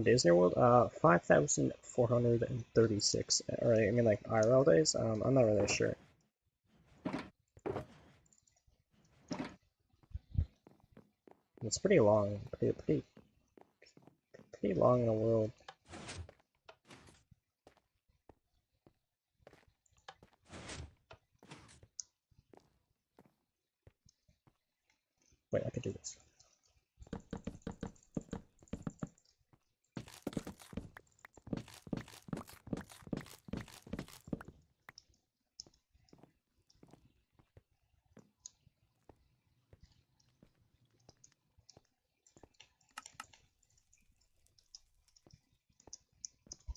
Disney World? 5,436. Or I mean like IRL days? I'm not really sure. It's pretty long. Pretty long in the world. Wait, I could do this.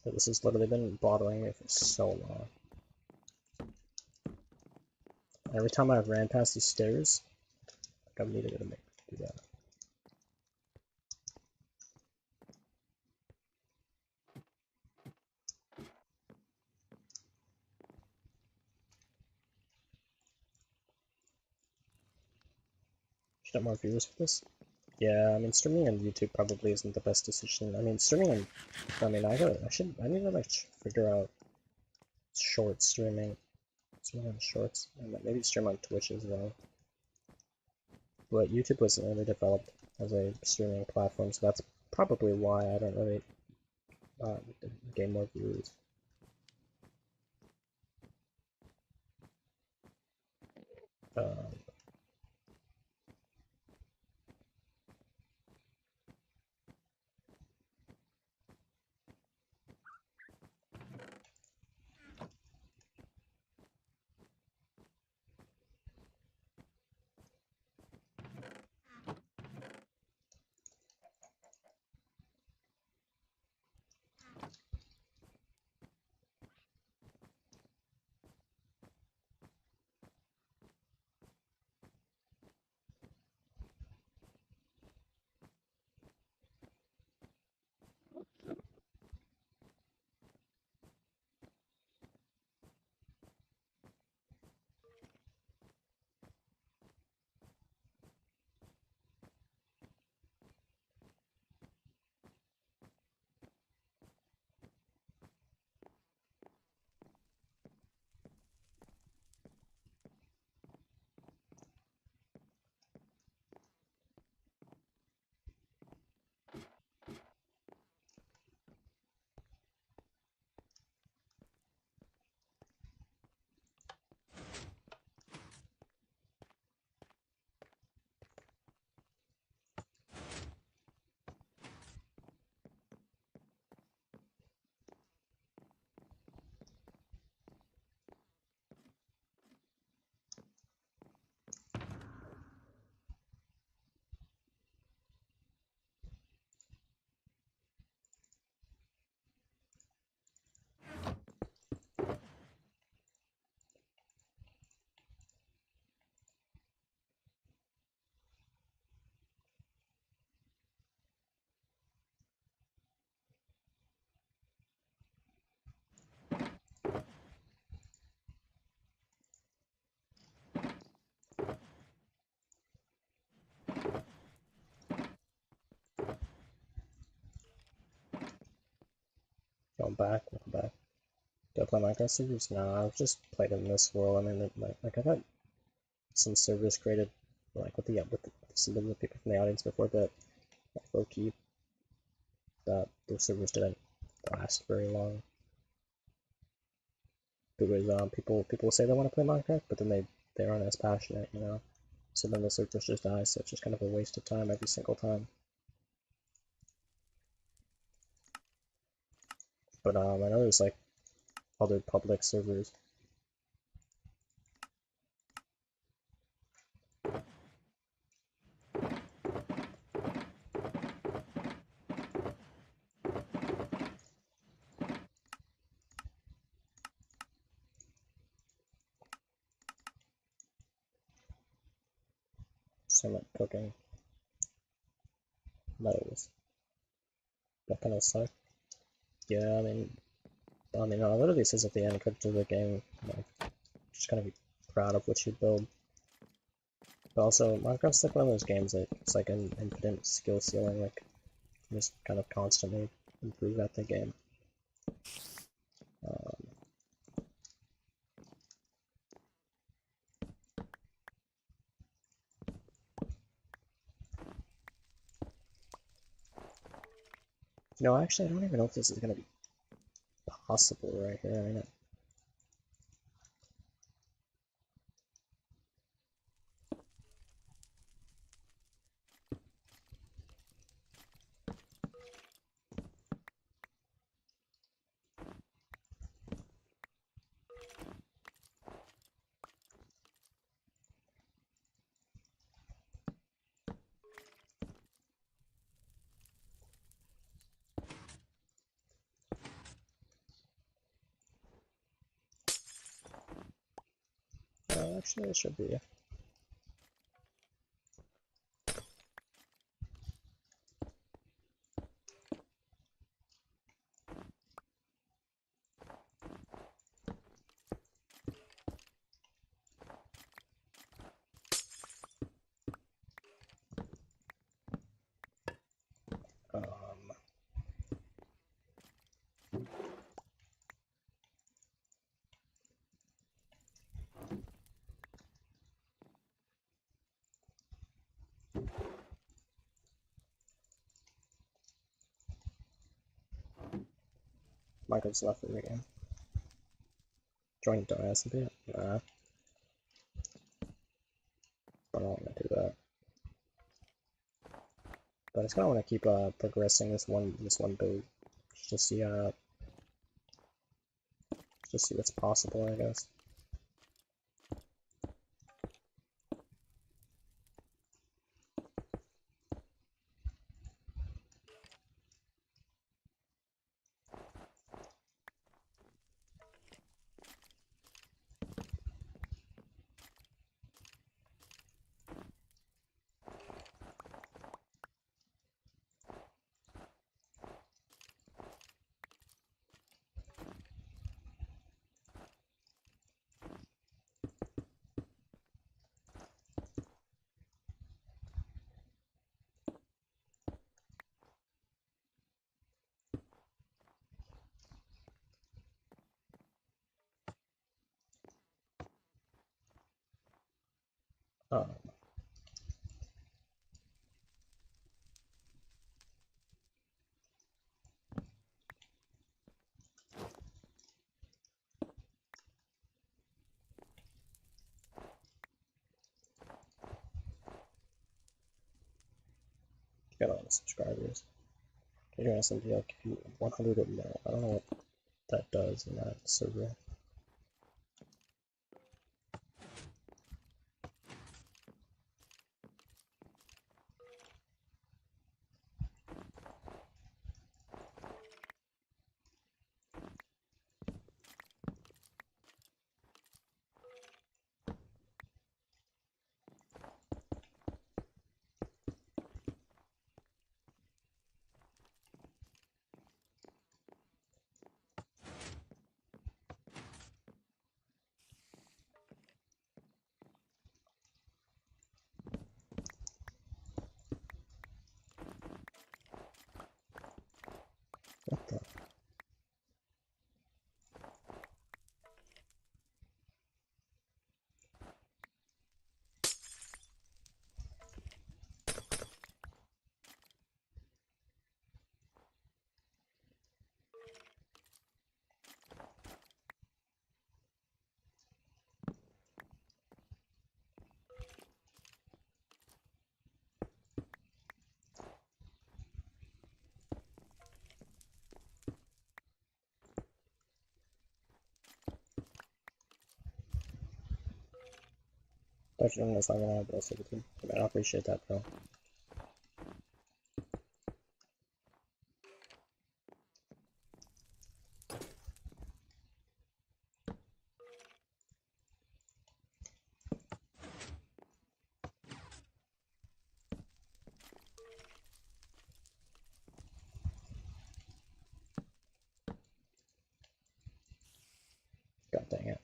This has literally been bothering me for so long. Every time I've ran past these stairs, like I've needed to do that. Should have more viewers for this. Yeah, I mean streaming on YouTube probably isn't the best decision. I mean streaming on, I mean I need to like figure out short streaming on shorts, and maybe stream on Twitch as well. But YouTube wasn't really developed as a streaming platform, so that's probably why I don't really gain more viewers. I'm back. Do I play Minecraft servers? No, I've just played in this world. I mean, like I've had some servers created, like with some of the people from the audience before, but like, low key, that those servers didn't last very long. Because people say they want to play Minecraft, but then they aren't as passionate, you know. So then the servers just die. So it's just kind of a waste of time every single time. But I know there's like other public servers. Same like cooking. Metals. That kind of suck. Yeah, I mean, it literally says at the end, click to the game. Like, just kind of be proud of what you build. But also, Minecraft's like one of those games that it's like an infinite skill ceiling. Like, you just kind of constantly improve at the game. No, actually, I don't even know if this is gonna be possible right here. I mean, actually, it should be. Um, Minecraft's left in the game. Join Dias a bit. Nah, I don't want to do that. But I just kind of want to keep progressing this one build, just to see what's possible, I guess. Um, got a lot of subscribers. You're gonna send like 100 or more. I don't know what that does in that server. Especially when it's not gonna have the team. I appreciate that, bro. God dang it.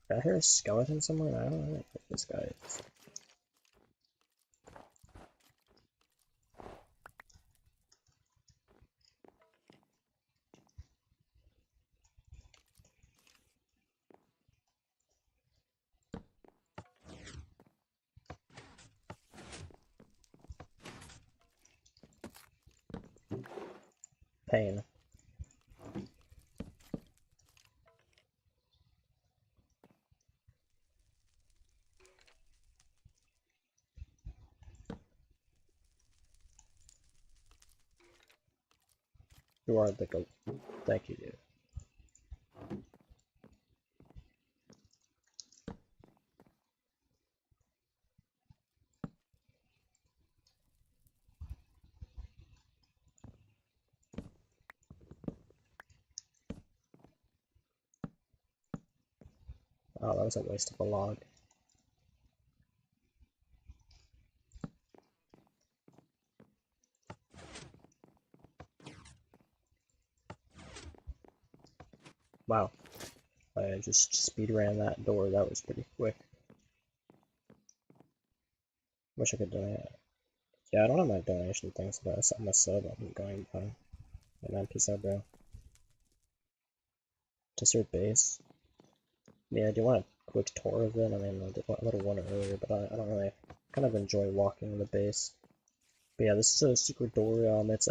Did I hear a skeleton somewhere? I don't know who this guy is. Pain. You are the goat. Thank you, dude. Oh, that was a waste of a log. Wow. I just speed ran that door. That was pretty quick. Wish I could donate. Yeah, I don't have my donation things, but I'm a sub. I'm going by. And then peace out, bro. Just your base. Yeah, do you want a quick tour of it? I mean, I did a little one earlier, but I don't really kind of enjoy walking the base. But yeah, this is a secret door. It's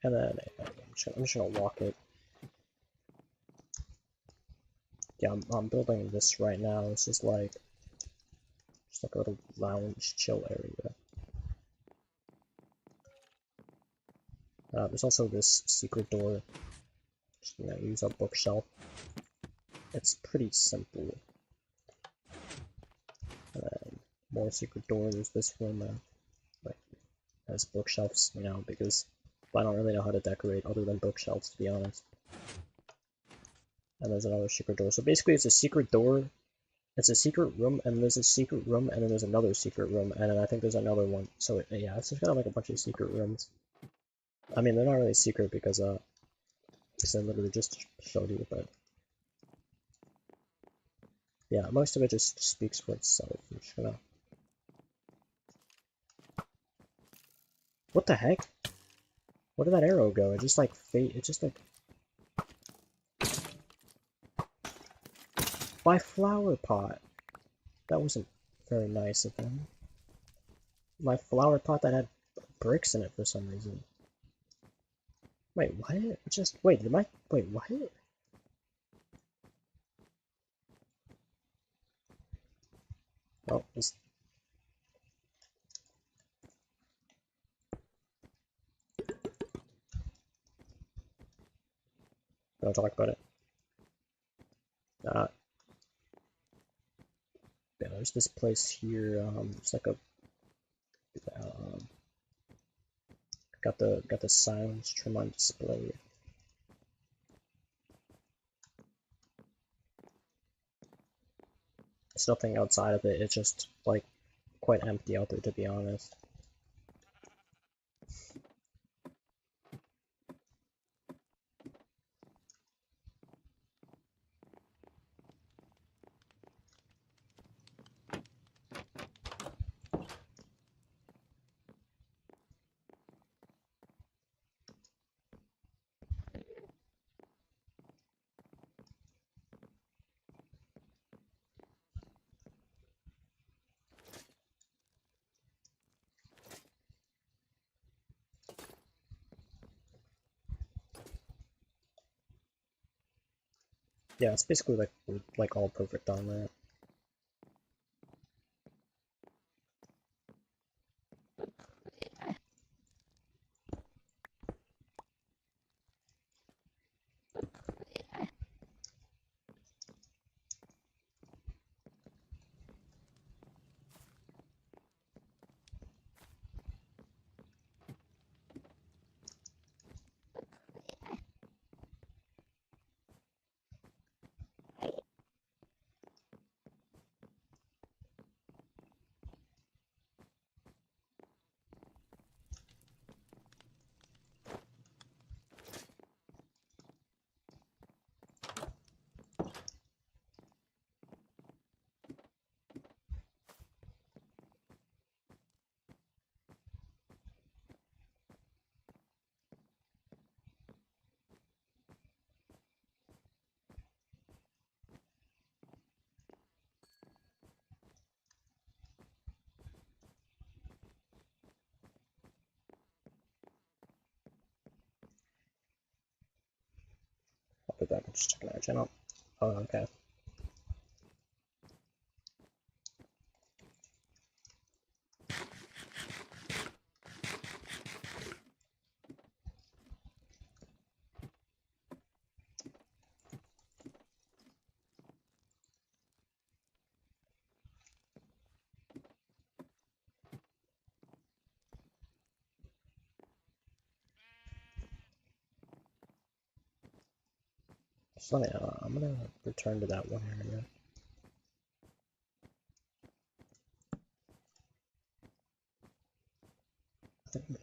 and then I'm just gonna walk it. Yeah, I'm building this right now. This is like just like a little lounge chill area. There's also this secret door. Just, use a bookshelf. It's pretty simple. And then more secret door. There's this room like has bookshelves, because I don't really know how to decorate other than bookshelves, to be honest. And there's another secret door. So basically, it's a secret door. It's a secret room, and there's a secret room, and then there's another secret room, and then I think there's another one. So yeah, it's just kind of like a bunch of secret rooms. I mean, they're not really secret because I literally just showed you, but yeah, most of it just speaks for itself. I'm just gonna. What the heck? Where did that arrow go? It just like it just like. My flower pot. That wasn't very nice of them. My flower pot that had bricks in it for some reason. Wait, what? Wait, wait, what? Oh, don't talk about it. Yeah, there's this place here. It's like a got the silence trim on display. There's nothing outside of it. It's just like quite empty out there, to be honest. Yeah, it's basically like we're like all perfect on that. I'll be back in just a second, channel. Oh, okay. So yeah, I'm gonna return to that one area. I think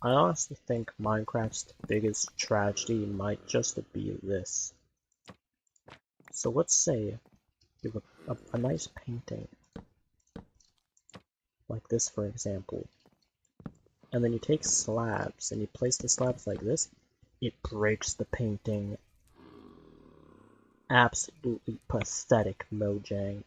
I honestly think Minecraft's biggest tragedy might just be this. So let's say you have a nice painting, like this for example, and then you take slabs and you place the slabs like this, it breaks the painting. Absolutely pathetic, Mojang.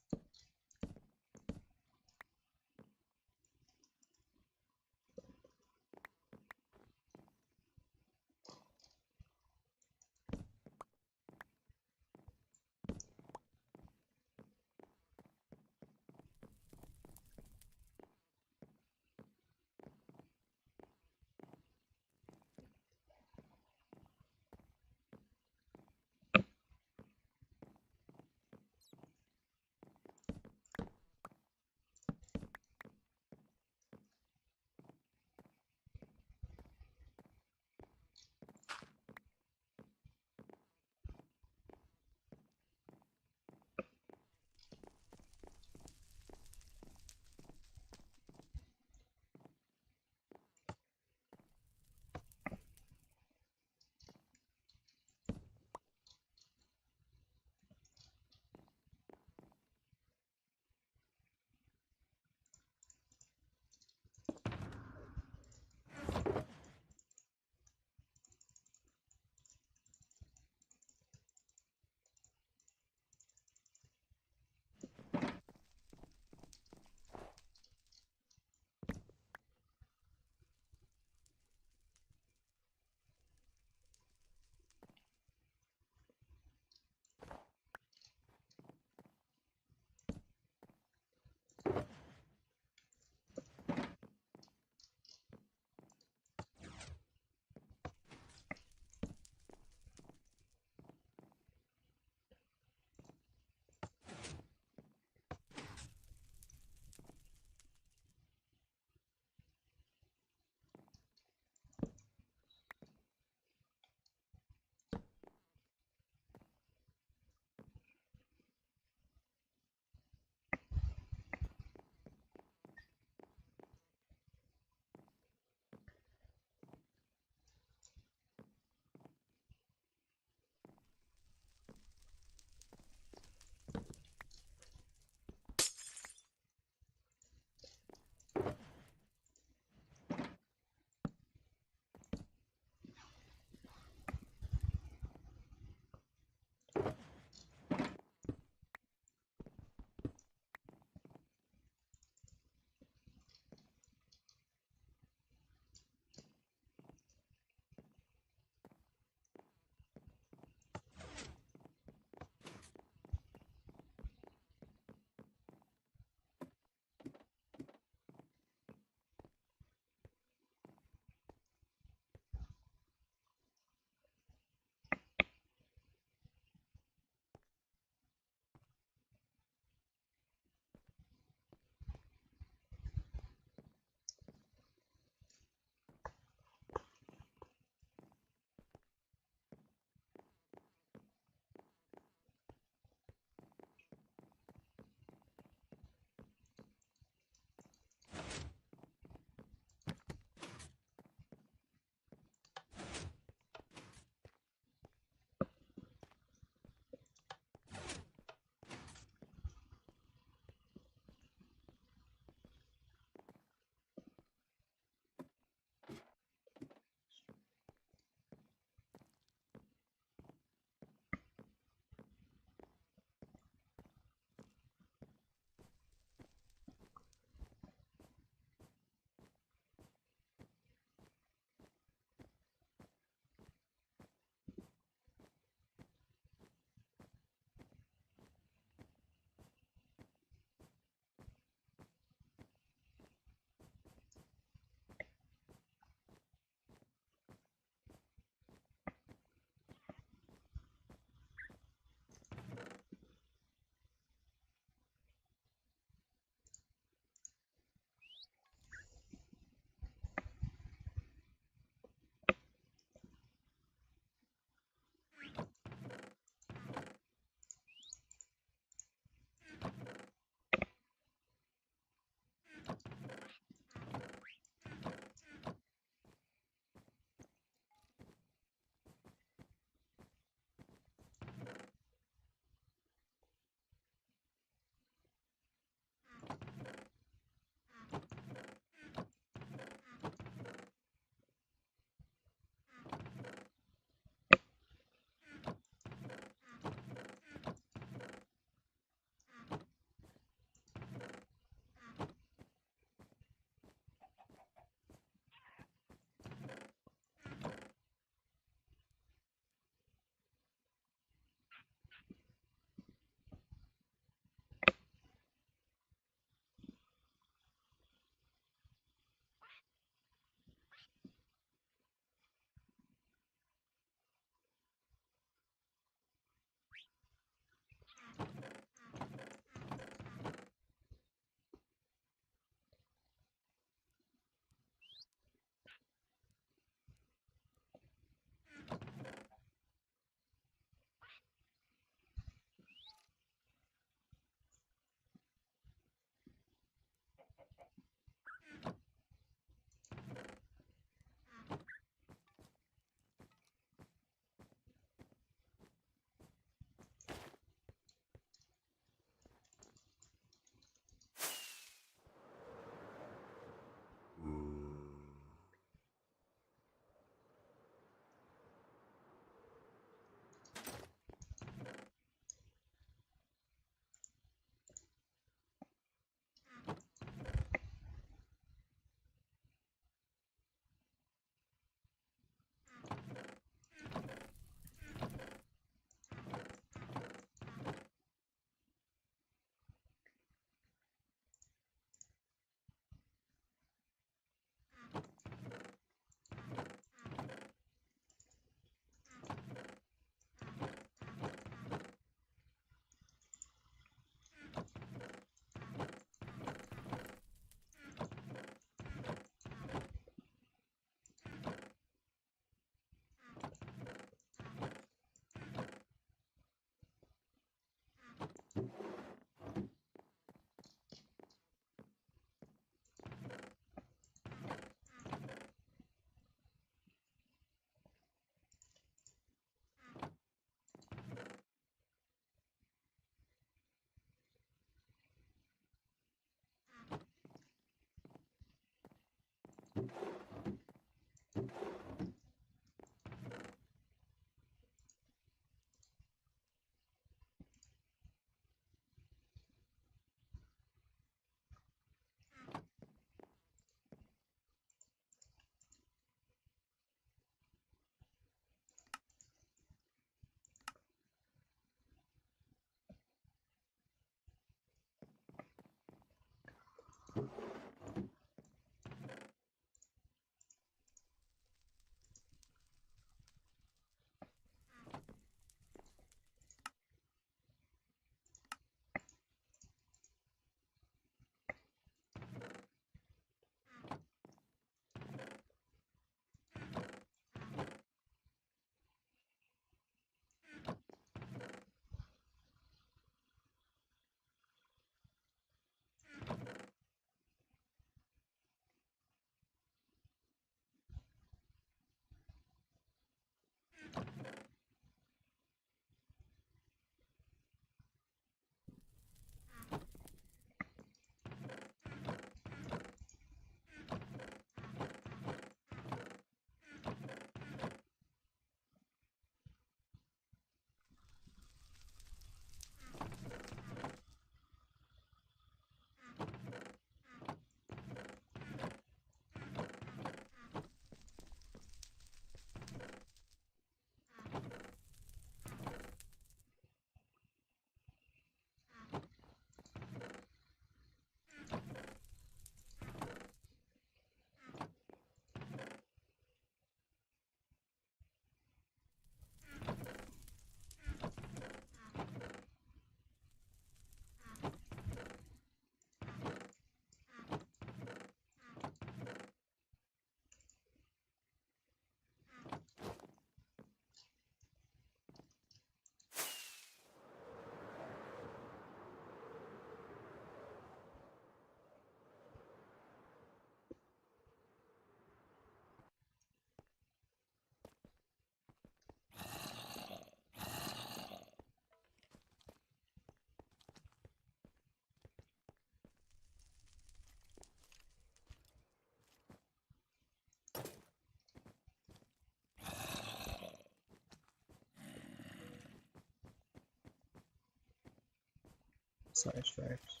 side stripes.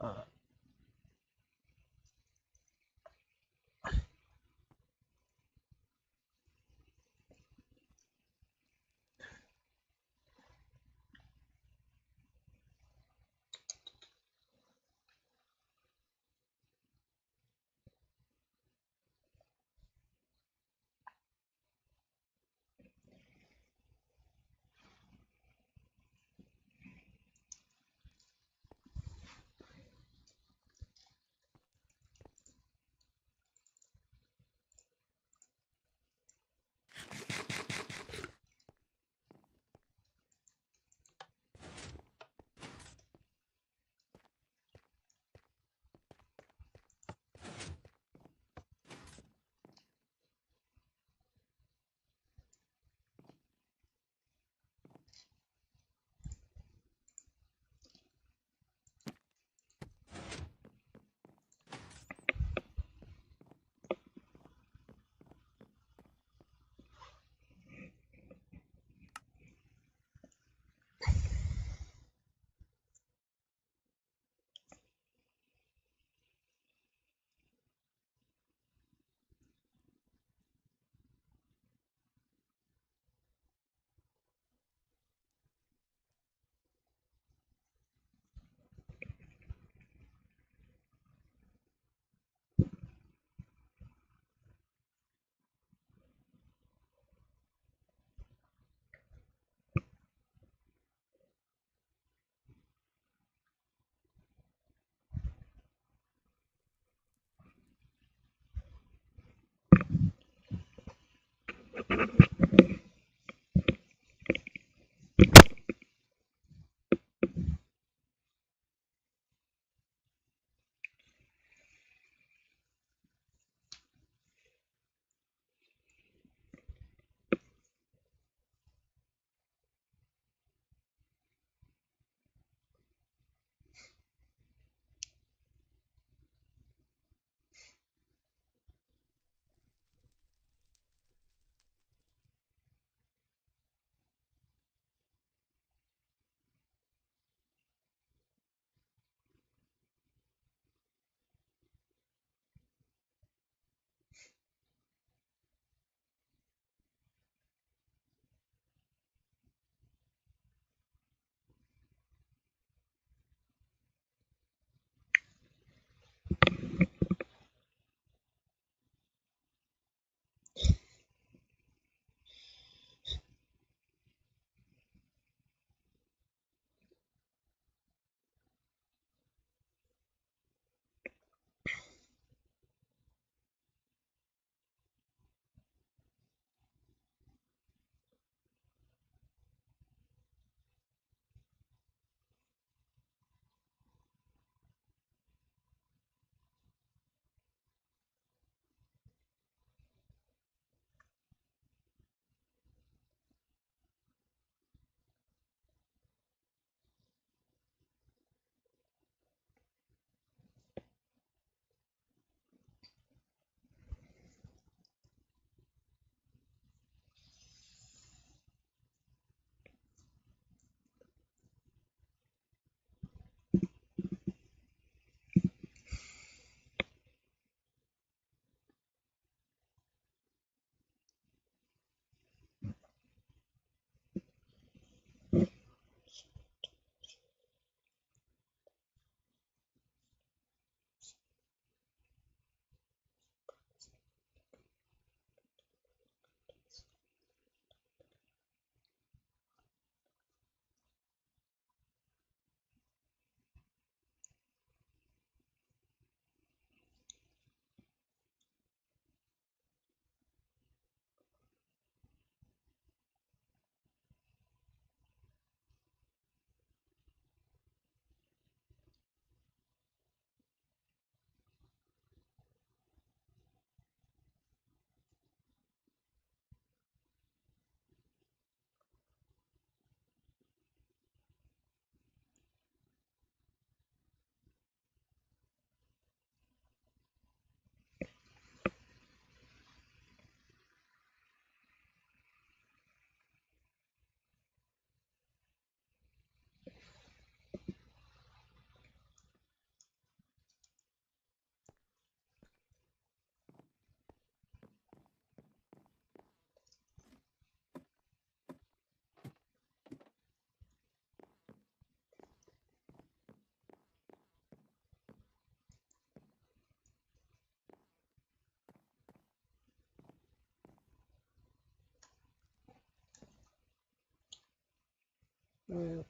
Uh, with